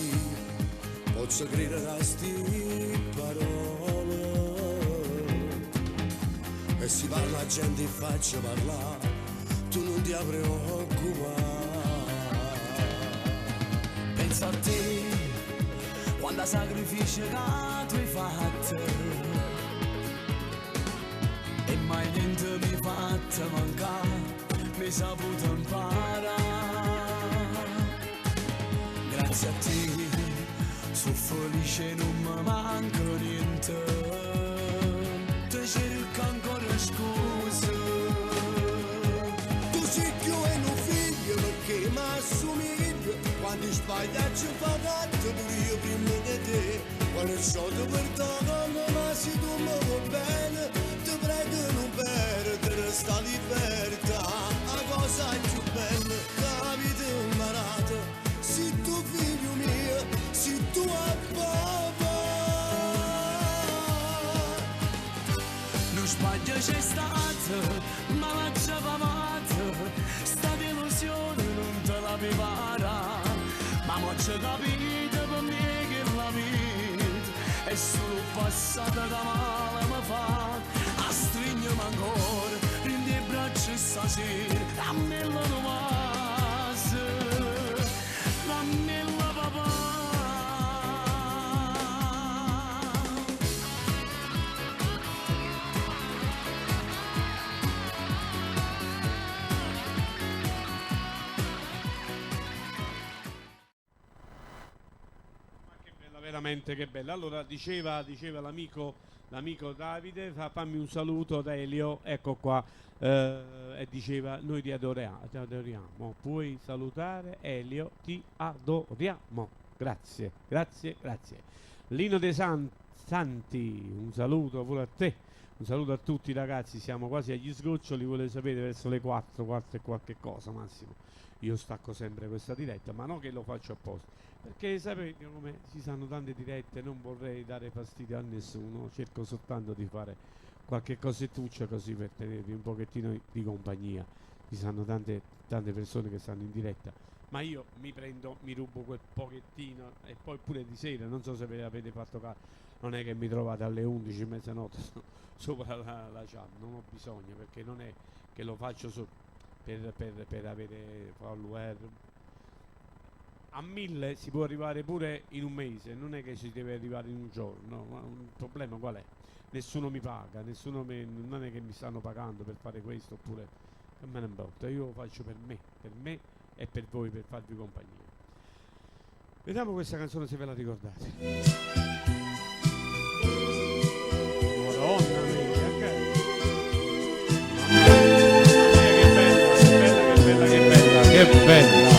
posso credere a sti parole, e si parla a gente e faccia parlare, tu non ti preoccupare, Pensa a te, quando sacrificio che tu hai fatto e mai niente mi fatto mancare, mi saputo imparare. Grazie a te sono felice, non mi manca niente, ti cerco ancora scusa. tu sei più e non figlio perché mi assomiglia, quando sbagliaccio pagato pure io prima di te, quando so di perdono ma se tu mi vuoi bene, ti prego non perdere sta libertà, la cosa più bella che avete imparato, sei tu figlio mio, sei tu a papà. Non sbaglio c'è stata, ma l'ha già pavata, sta delusione non te la prepara, ma mo c'è capito per me che la vita è solo passata da male mi fa, a stringermi ancora, in dei braccia stasera, dammela Tommaso, dammela papà. Veramente che bella. Allora diceva l'amico Davide, fammi un saluto da Elio, ecco qua, e diceva noi ti adoriamo, puoi salutare Elio, ti adoriamo, grazie. Lino De Santi, un saluto pure a te, un saluto a tutti ragazzi, siamo quasi agli sgoccioli, volete sapere verso le 4 e qualche cosa massimo, io stacco sempre questa diretta, ma non che lo faccio apposta, perché sapete come ci sono tante dirette, non vorrei dare fastidio a nessuno, cerco soltanto di fare qualche cosettuccia così per tenervi un pochettino di compagnia, ci sono tante persone che stanno in diretta, ma io mi rubo quel pochettino, e poi pure di sera, non so se ve l'avete fatto caso, non è che mi trovate alle 11, mezzanotte sopra la chat, non ho bisogno, perché non è che lo faccio per avere follower. A 1000 si può arrivare pure in un mese, non è che si deve arrivare in un giorno, ma il problema qual è? Nessuno mi paga, non è che mi stanno pagando per fare questo, oppure che me ne importa, io lo faccio per me e per voi, per farvi compagnia. Vediamo questa canzone se ve la ricordate. Madonna mia, che bella.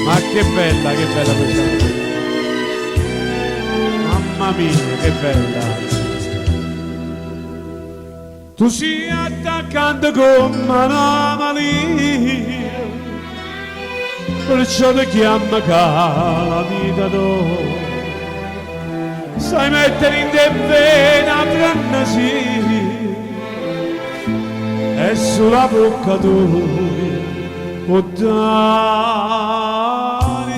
Ma che bella questa canzone. Mamma mia, che bella. Tu sei attaccante come una malia, perciò ti chiama calamita. Sai mettere in te vena frenesì, e sulla bocca tu può dare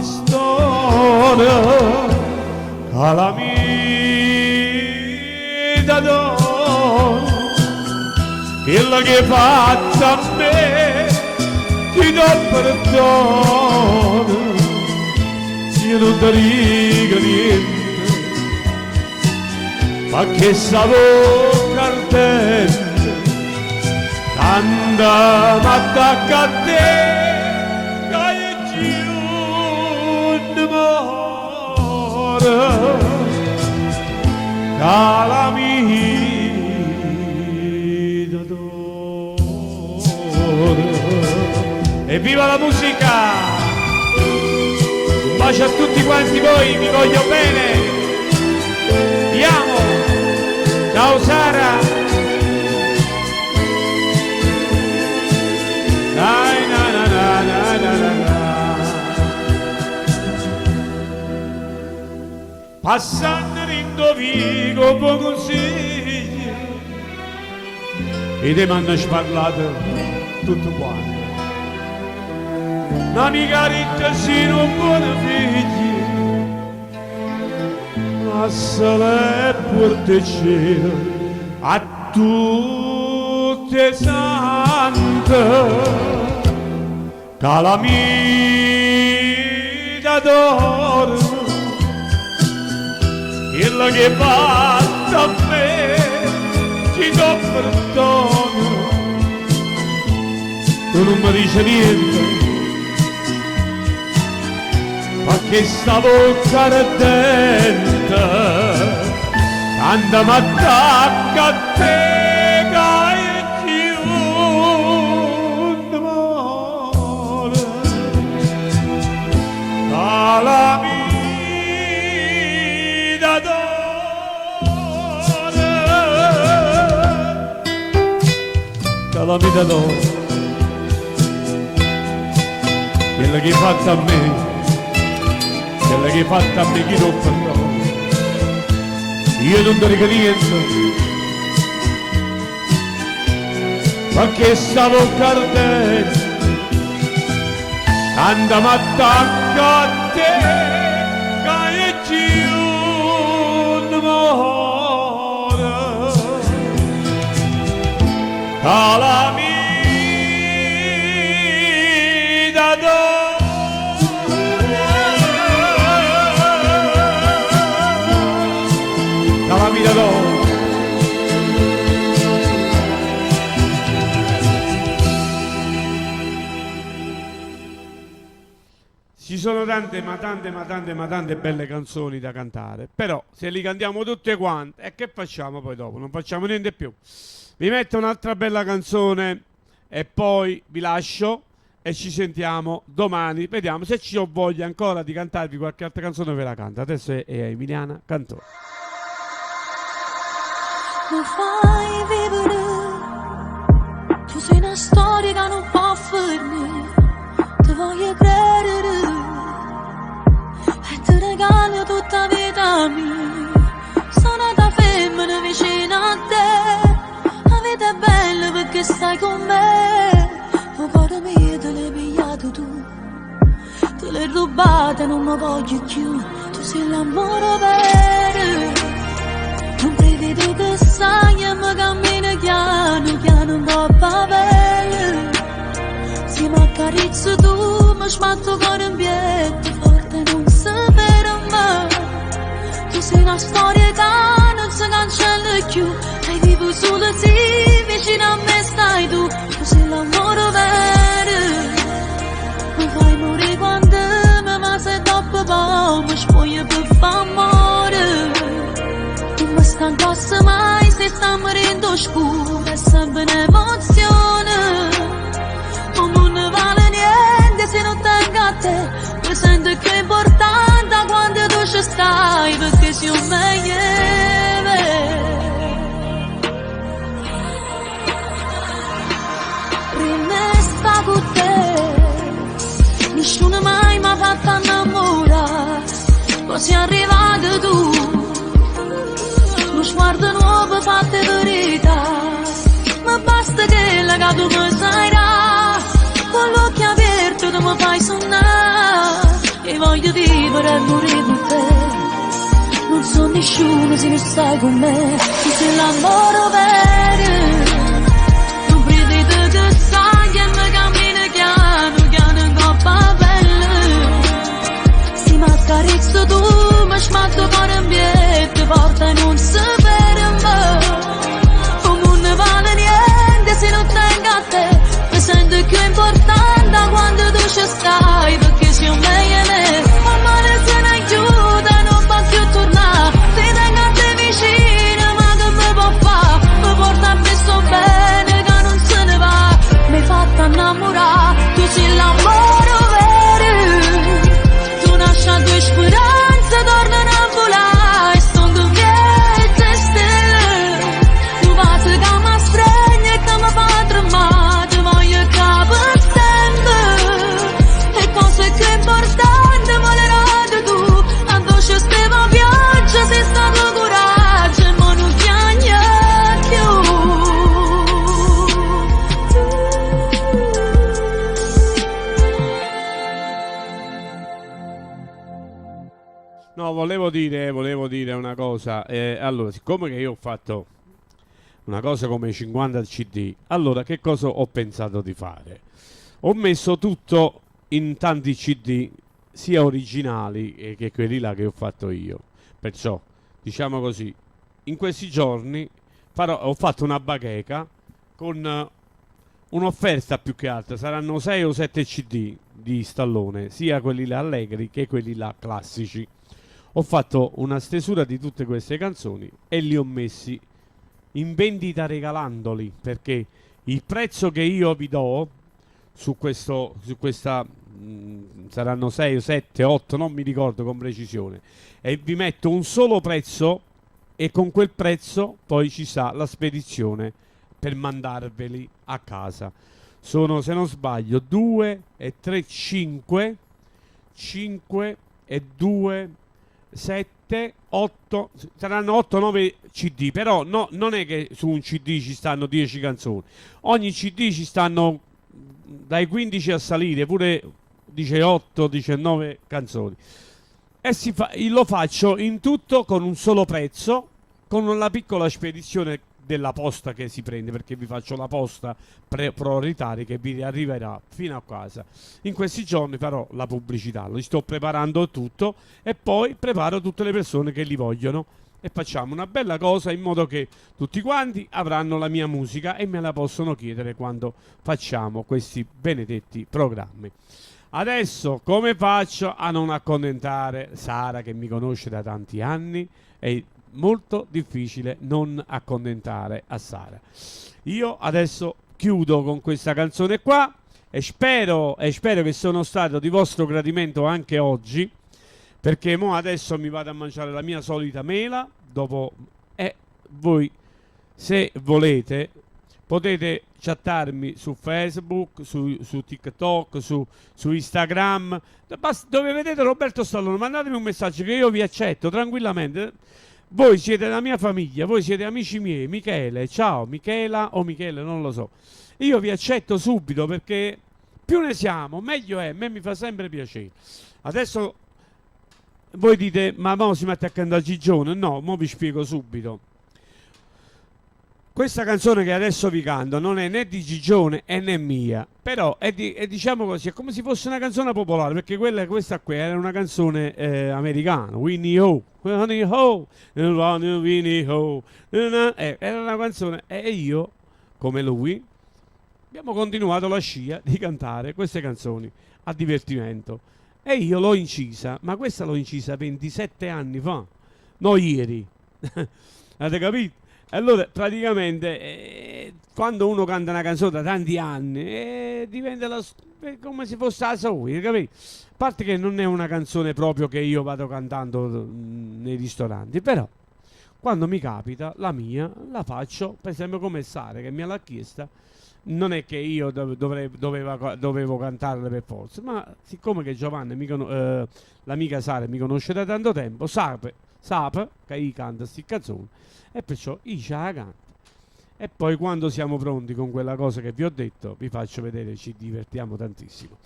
storia, calamita d'oro, quella che hai fatto a me, ti do perdono, io non ti dico niente, ma che sa bocca ardente, tanta m'attacca a te, che giù d'amore. calamita d'oro. Evviva la musica! Un bacio a tutti quanti voi, vi voglio bene! Vi amo! Ciao Sara! Dai, na, na, na, na, na, na, na. Passando in Vigo poco consigli e te mi hanno sparlato tutto quanto. Un'amica ricca si non buona figli, ma se le porte cielo a tutte sante, calamita d'oro. Quello che fa a me ci do perdono, tu non mi dici niente, ma che sta bocca ardente quando mi attacca a te che chiude muore. Calamita d'oro, quella che hai fatto a me, quella che hai fatto a me chi non perdono. Io non ti dico niente, ma che stavo cardente quando mi attacca a te che chiude muore. Calamita d'oro, calamita d'oro. Ci sono tante belle canzoni da cantare, però se li cantiamo tutte quante, e che facciamo poi dopo? Non facciamo niente più. Vi metto un'altra bella canzone e poi vi lascio e ci sentiamo domani. Vediamo se ci ho voglia ancora di cantarvi qualche altra canzone, ve la canto. Adesso è Emiliana Cantone. Mi fai vivere, tu sei una storia che non può finire, ti voglio credere e ti regalo tutta vita mia. Sono da femmina vicino a te, la vita è bella perché stai con me. Il cuore mio te l'hai pigliato tu, te l'hai rubata e non mi voglio più. Tu sei l'amore vero, un brivido che sai e mi cammina piano piano un po' pavelle. Se mi accarezzi tu mi sbatto con un piede forte non si ferma. Tu sei una storia che non si cancella più, e vivo solo sì, vicino a me stai tu. Tu sei l'amore vero, mi fai morire quando ma se dopo poi mi spoglio per f'amore. Non mi stancasse mai se sta morendo scuro, è sempre un'emozione. Non ne vale niente se non tengo a te, mi sento più importante quando tu ci stai, perché sei un meglio. Rimesta con te, nessuno mai mi ha fatto innamorare, poi sei arrivato tu. Lo sguardo nuovo fatte verità, ma basta che la tu mi sairà, con l'occhio aperto tu mi fai sonnare, e voglio vivere e morire con te. Non so nessuno se non stai con me, tu sei l'amore vero, un brivido che sai che mi cammina piano piano in coppa bella. Se mi accarezzo tu mi smatto con un piede forte e non si ferma. Non ne vale niente se non tengo a te, mi sento più importante quando tu ci stai, perché sei un meglio me. Ma male se ne aiuta non può più tornare, se tengo a te vicino No, volevo dire una cosa. Allora, siccome che io ho fatto una cosa come 50 CD, allora che cosa ho pensato di fare? Ho messo tutto in tanti CD, sia originali che quelli là che ho fatto io. Perciò, diciamo così, in questi giorni ho fatto una bacheca con un'offerta più che altro. Saranno 6 o 7 CD di Stallone, sia quelli là allegri che quelli là classici. Ho fatto una stesura di tutte queste canzoni e li ho messi in vendita regalandoli, perché il prezzo che io vi do su questa saranno 6, 7, 8, non mi ricordo con precisione, e vi metto un solo prezzo e con quel prezzo poi ci sta la spedizione per mandarveli a casa. Sono, se non sbaglio, 2 e 3, 5 e 2 7, 8, saranno 8-9 CD, però no, non è che su un CD ci stanno 10 canzoni, ogni CD ci stanno dai 15 a salire, pure 18, 19 canzoni, e lo faccio in tutto con un solo prezzo, con la piccola spedizione della posta che si prende, perché vi faccio la posta prioritaria che vi arriverà fino a casa. In questi giorni farò la pubblicità, lo sto preparando tutto e poi preparo tutte le persone che li vogliono e facciamo una bella cosa in modo che tutti quanti avranno la mia musica e me la possono chiedere quando facciamo questi benedetti programmi. Adesso come faccio a non accontentare Sara, che mi conosce da tanti anni? È molto difficile non accontentare a Sara. Io adesso chiudo con questa canzone qua e spero che sono stato di vostro gradimento anche oggi, perché mo adesso mi vado a mangiare la mia solita mela dopo, e voi, se volete, potete chattarmi su Facebook, su TikTok, su Instagram, dove vedete Roberto Stallone, mandatemi un messaggio che io vi accetto tranquillamente. Voi siete la mia famiglia, voi siete amici miei. Michele, ciao, Michela o Michele, non lo so. Io vi accetto subito, perché più ne siamo meglio è, a me mi fa sempre piacere. Adesso voi dite, ma mo si mette accanto a Gigione? No, mo vi spiego subito. Questa canzone che adesso vi canto non è né di Gigione né mia, però è diciamo così, è come se fosse una canzone popolare, perché questa qui era una canzone americana, Winnie Ho, Winnie Ho, Winnie Ho, era una canzone, e io, come lui, abbiamo continuato la scia di cantare queste canzoni a divertimento, e io l'ho incisa, ma questa l'ho incisa 27 anni fa, no ieri, avete capito? Allora, praticamente, quando uno canta una canzone da tanti anni, diventa come se fosse la sua, capito? A parte che non è una canzone proprio che io vado cantando nei ristoranti, però, quando mi capita, la mia, la faccio, per esempio come Sara, che me l'ha chiesta. Non è che io dovevo cantarle per forza, ma siccome che Giovanni, l'amica Sara, mi conosce da tanto tempo, sa che io canto queste canzoni, e perciò io ce la canto. E poi quando siamo pronti con quella cosa che vi ho detto, vi faccio vedere, ci divertiamo tantissimo.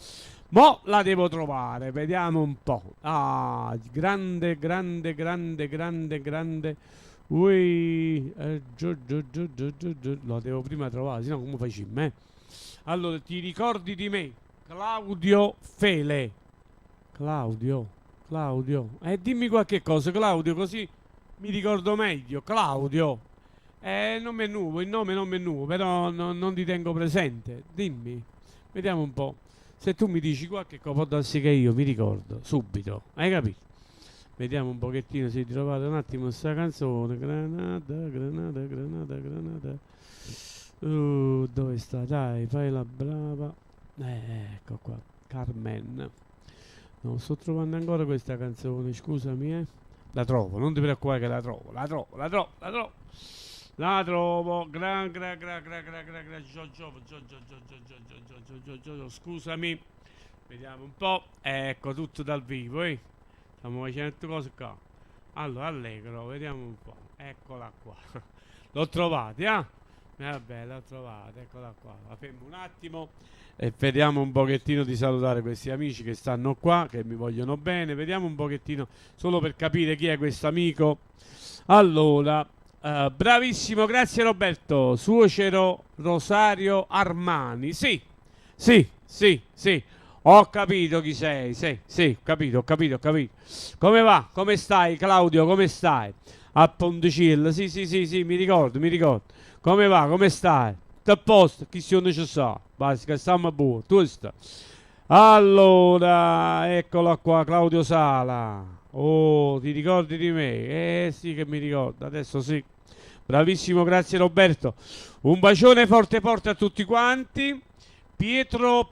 Mo la devo trovare, vediamo un po'. Ah, grande. Ui, lo devo prima trovare, sennò come facciamo, Allora, ti ricordi di me? Claudio Fele. Claudio. Dimmi qualche cosa, Claudio, così mi ricordo meglio. Claudio. Non mi è nuovo, il nome non mi è nuovo, però non ti tengo presente. Dimmi, vediamo un po'. Se tu mi dici qualche cosa, può darsi che io mi ricordo subito. Hai capito? Vediamo un pochettino se trovate un attimo sta canzone. Granada. Dove sta? Dai, fai la brava. Ecco qua, Carmen. Non sto trovando ancora questa canzone, scusami, La trovo, non ti preoccupare che la trovo. La trovo. Scusami. Vediamo un po'. Ecco, tutto dal vivo, Stiamo facendo queste cose qua. Allora, allegro, vediamo un po'. Eccola qua. L'ho trovata, Vabbè, l'ho trovata, eccola qua. La fermo un attimo e vediamo un pochettino di salutare questi amici che stanno qua, che mi vogliono bene. Vediamo un pochettino, solo per capire chi è questo amico. Allora, bravissimo, grazie Roberto. Suocero Rosario Armani. Sì, sì, sì, sì. Ho capito chi sei. Sì, sì, ho capito. Come va? Come stai, Claudio? Come stai? A Ponticilla. Sì, mi ricordo. Come va? Come stai? Tutto a posto? Chi sia necessario? Basta, stiamo a buono. Tu stai. Allora, eccola qua, Claudio Sala. Oh, ti ricordi di me? Sì che mi ricordo, adesso sì. Bravissimo, grazie Roberto. Un bacione forte a tutti quanti. Pietro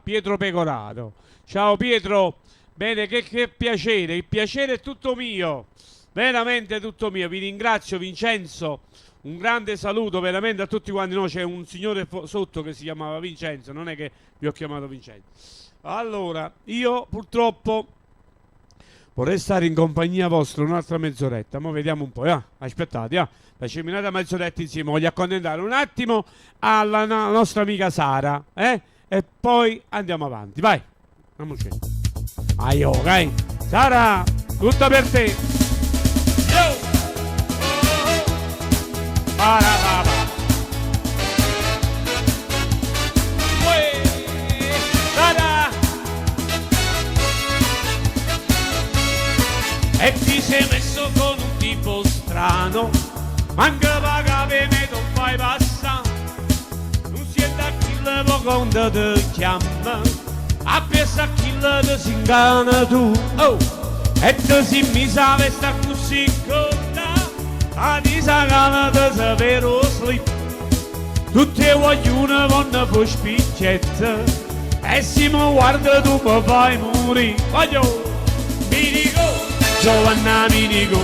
Pietro Pecoraro. Ciao Pietro. Bene, che piacere, il piacere è tutto mio, veramente tutto mio. Vi ringrazio Vincenzo, un grande saluto veramente a tutti quanti. No, c'è un signore sotto che si chiamava Vincenzo, non è che vi ho chiamato Vincenzo. Allora, io purtroppo vorrei stare in compagnia vostra un'altra mezz'oretta, ma vediamo un po', aspettate, facciamo un'altra mezz'oretta insieme, voglio accontentare un attimo alla nostra amica Sara, e poi andiamo avanti, vai, andiamoci. Ok, Sara, tutta per te. Yo! Sara! E ti sei messo con un tipo strano, manca paga per me non fai passare, non siete a chi le quando ti chiama. A pensa chi te si ingana tu, e te si mi sa sta così corta, a ti sa gana te sapere o slip. Tutte vogliono vanno per spicchetta, e se mi guarda tu mi fai morire. Voglio, mi dico, Giovanna mi dico,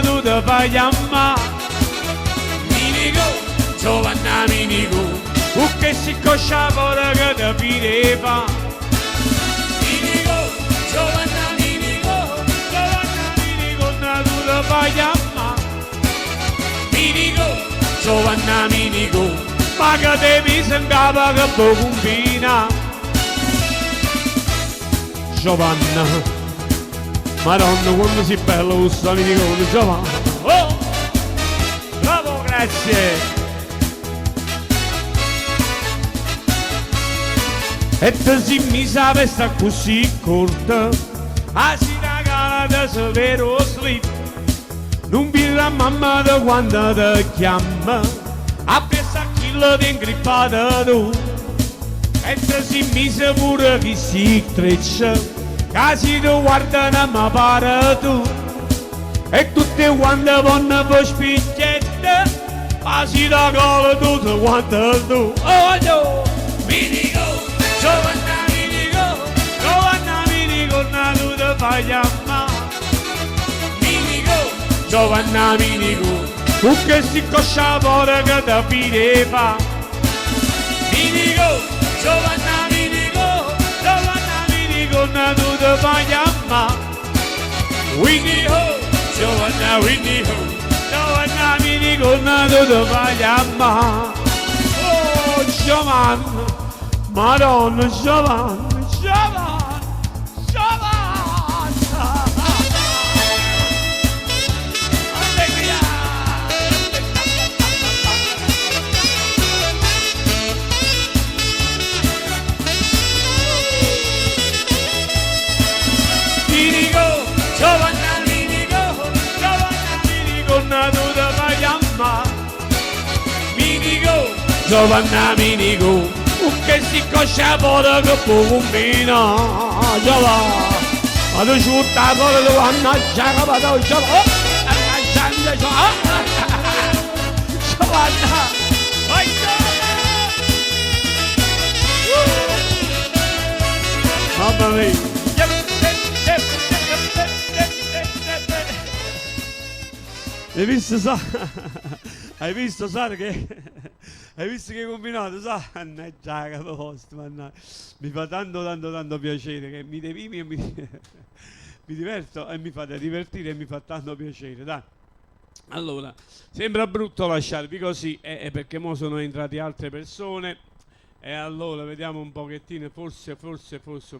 tu te fai chiamare. Mi dico, Giovanna mi dico, che si coscia ora che te pireva. Mi dico, Giovanna mi dico, tu te fai chiamare. Mi dico, Giovanna mi dico, ma che te mi sembrava che poi combina. Giovanna, Madonna quando si bella questa mi dico, Giovanna. Oh, bravo, grazie. E te si mi sa sta così corta, a si regala da severo slip. Non birra mamma da quando ti chiama, a pensa chi la ti ingrippata tu. E te si mi sa pure chi si treccia, che si ti guarda non mi pare tu. E tutte quante vanno per spicchiette, a si regala tutte quante tu. Oh no, mi dico, Giovanna mi dico, tu te fai chiamare. Mi dico, Giovanna mi dico, tu che si coscia ora che te pireva. Mi dico, Giovanna mi dico, tu te fai chiamare. Winnie ho, Giovanna mi dico, tu te fai chiamare. Oh Giovanna, Madonna, Giovanna. Allegria. Mi dico, Giovanna mi dico, tu te fai chiamare. Mi dico, Giovanna mi dico, che si coscia ora che può combina. Giovanna, ma tu ciutta ora tu annaggia che vado Giovanna. Annaggia Giovanna. Vai mamma mia. Hai visto Sara? Hai visto Sara che... Hai visto che hai combinato? Mannaggia che posto, mannaggia. Mi fa tanto piacere che mi devi... mi diverto e mi fate divertire e mi fa tanto piacere, dai. Allora, sembra brutto lasciarvi così, perché mo sono entrate altre persone e allora vediamo un pochettino, forse ho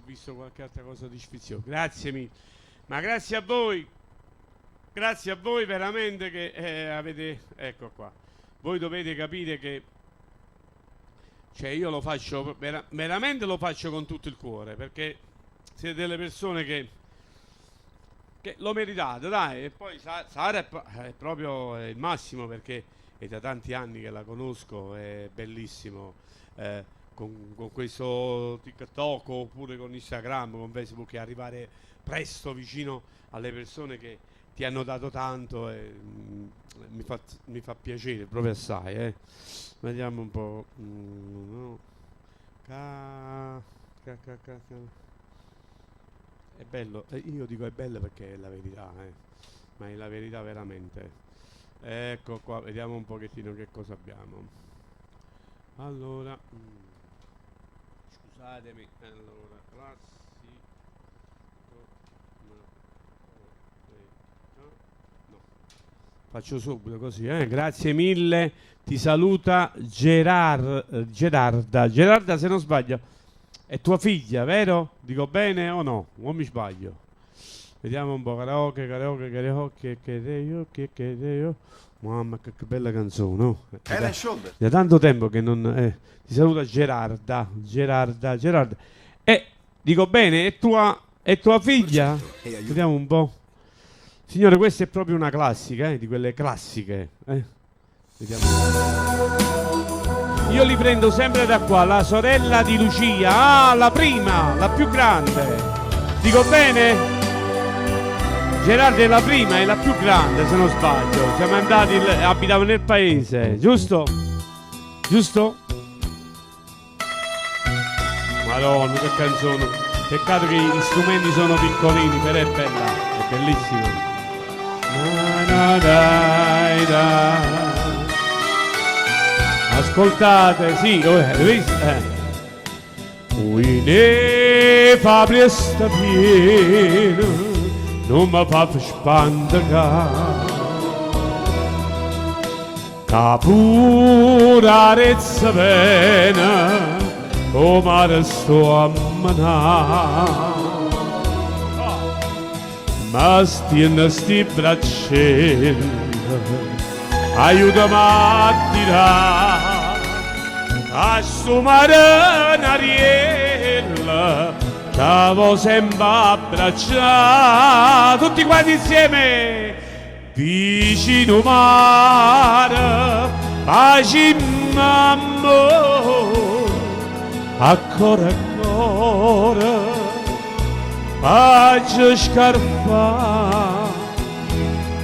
visto qualche altra cosa di sfizioso. Grazie mille, ma grazie a voi veramente che avete, ecco qua, voi dovete capire che, cioè io lo faccio, veramente lo faccio con tutto il cuore, perché siete delle persone che lo meritate, dai. E poi Sara è proprio il massimo, perché è da tanti anni che la conosco, è bellissimo, con questo TikTok oppure con Instagram, con Facebook, e arrivare presto vicino alle persone che ti hanno dato tanto, e mi fa piacere proprio assai, Vediamo un po'. È bello, io dico è bello perché è la verità, ma è la verità veramente. Ecco qua, vediamo un pochettino che cosa abbiamo. Allora, scusatemi, allora, classico, no. Faccio subito così, grazie mille, ti saluta Gerarda, se non sbaglio. È tua figlia, vero? Dico bene o no? O mi sbaglio? Vediamo un po'. Karaoke. Mamma, che bella canzone, no? Da tanto tempo che non... ti saluta Gerarda. Dico bene, è tua figlia? Vediamo un po'. Signore, questa è proprio una classica, di quelle classiche. Vediamo. Io li prendo sempre da qua, la sorella di Lucia, la prima, la più grande. Dico bene? Gerardo è la prima, è la più grande, se non sbaglio. Siamo andati, abitavo nel paese, giusto? Madonna, che canzone. Peccato che gli strumenti sono piccolini, però è bella, è bellissima. Ascoltate, sì, ne fa presta piena, non mi fa spandere, che pura rezza bene, come resto a manare. Ma stiano sti braccelli, aiutami a tirare a sto marinariella, stavo sempre abbracciato tutti quanti insieme vicino mare, pace amore, ancora pace scarpa,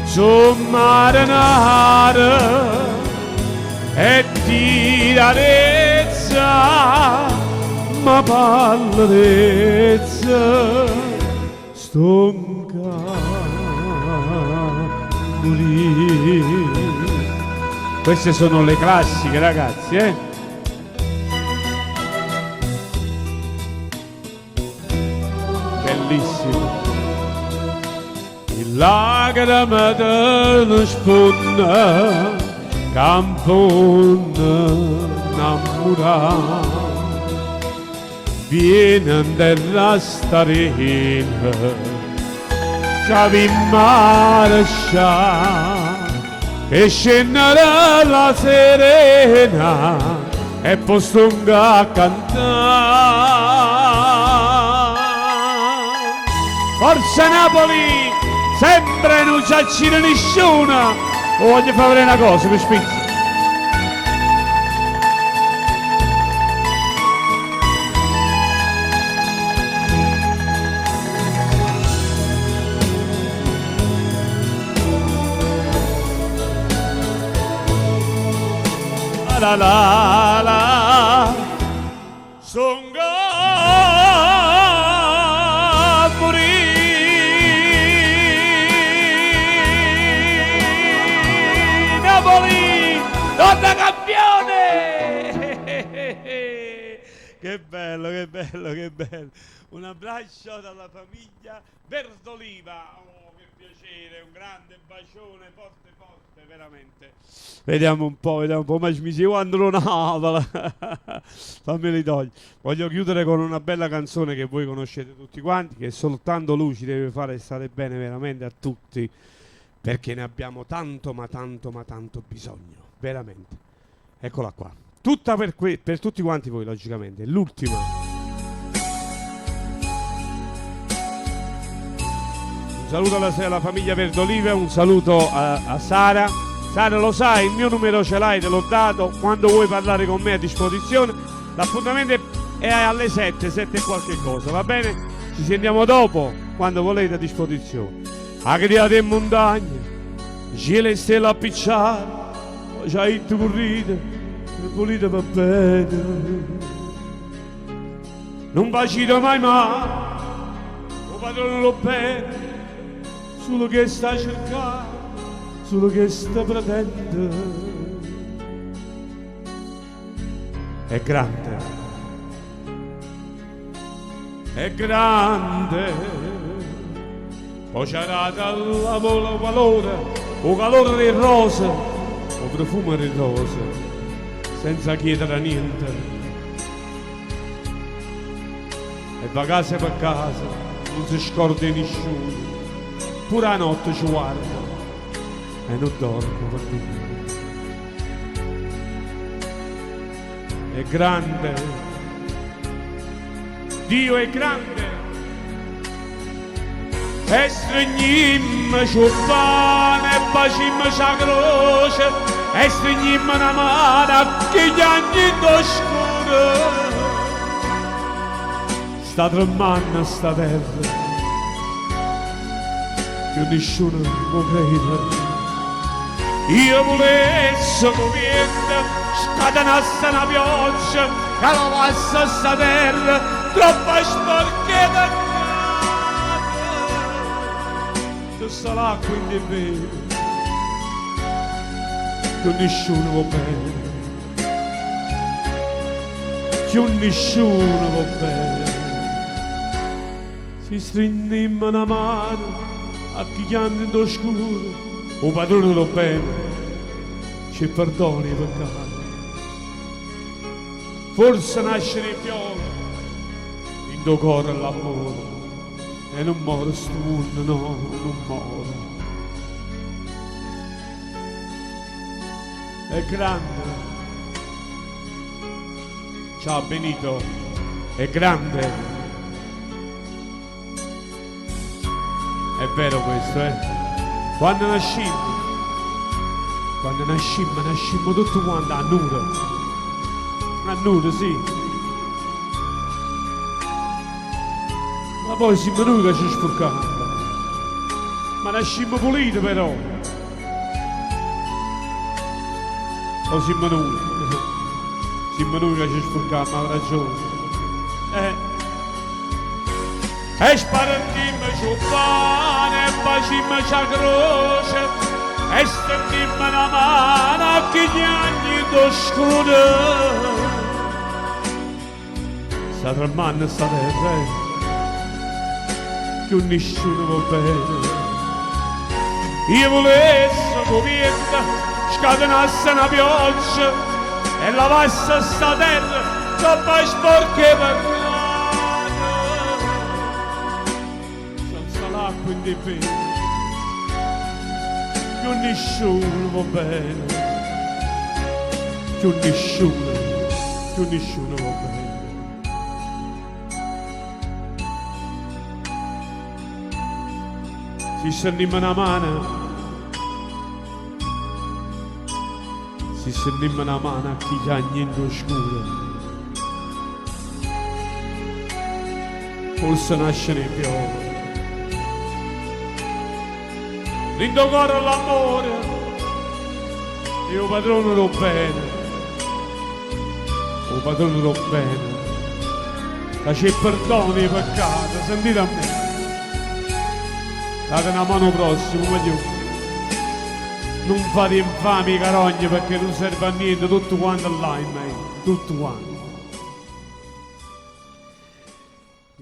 sommarinare e tirarezza, ma pallerezza, stonca morire. Queste sono le classiche, ragazzi, Bellissimo. Il lacrime dello spunta, campone innamorato, viene della starina, c'avi marescià, che scendere la serena e postunga a cantare. Forza Napoli, sempre non ci accide nessuno. Voglio fare una cosa, mi spingi. La la la, son a morire. Napoli, donna campione! Che bello, che bello, che bello. Un abbraccio dalla famiglia Verdoliva. Oh, che piacere, un grande bacione, forte, forte, veramente. Vediamo un po', ma mi si quando lo navala. Fammeli togliere. Voglio chiudere con una bella canzone che voi conoscete tutti quanti, che soltanto lui ci deve fare stare bene veramente a tutti, perché ne abbiamo tanto, ma tanto, ma tanto bisogno, veramente. Eccola qua. Tutta per tutti quanti voi, logicamente. L'ultima. Un saluto alla famiglia Verdoliva, un saluto a Sara. Sara, lo sai, il mio numero ce l'hai, te l'ho dato. Quando vuoi parlare con me a disposizione. L'appuntamento è alle 7 e qualche cosa, va bene? Ci sentiamo dopo, quando volete, a disposizione. A criate in montagna, gile stelle appicciate, c'hai il tuo corride. Pulita va bene, non bacito mai lo padrone lo bene, solo che sta cercando, solo che sta pretendendo. È grande, poi c'era dal valore, o calore del rosa, o profumo del rosa, senza chiedere niente, e va casa per casa, non si scorda nessuno, pure la notte ci guarda e non dormo per lui. È grande, Dio è grande, e stringimmo sul pane e bacimmo la croce, e stringimmo una mano a chi gli anni d'oscuro. Sta tremando sta terra, che nessuno può credere. Io volessi che scatenasse una pioggia, che lavasse sta terra, troppa sporchetta. C'è sta l'acqua in vero, che nessuno va bene, che nessuno va bene. Si stringiamo una mano a chi chiama in oscuro, o padrone va bene, ci perdoni i peccati. Forse nasce nei fiori, in tuo cuore l'amore, e non muore sto mondo, no, non muore. È grande. Ciao Benito, è grande. È vero questo, eh? Quando nascimmo tutti quanti a nudo, sì. Ma poi siamo noi che ci sporcamo. Ma nascimmo puliti però. O siamo noi? Siamo noi che ci sporcammo, ha ragione. E sparandimmo sul pane, e bacimmo la croce, e stendimmo una mano a chi gli anni d'oscuro. Sta tremando sta terra, che nessuno va bene. Io volessi che vita scatenasse una pioggia e lavasse sta terra troppo sporche per senza l'acqua in di vero, che nessuno va bene, che nessuno va bene. Si stendimmo una mano, si stendimmo una mano a chi già niente oscuro. Forse nasce nei fiori. Rindo cuore l'amore, io padrone lo bene, o padrone lo bene, che ci perdoni i peccati, sentite a me. Date una mano prossimo, voglio. Non fate infami carogne perché non serve a niente, tutto quanto là in me, tutto quanto.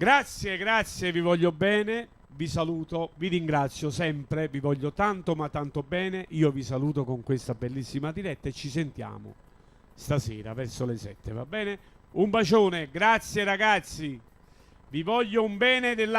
Grazie, grazie, vi voglio bene, vi saluto, vi ringrazio sempre, vi voglio tanto ma tanto bene. Io vi saluto con questa bellissima diretta e ci sentiamo stasera verso le 7, va bene? Un bacione, grazie ragazzi, vi voglio un bene della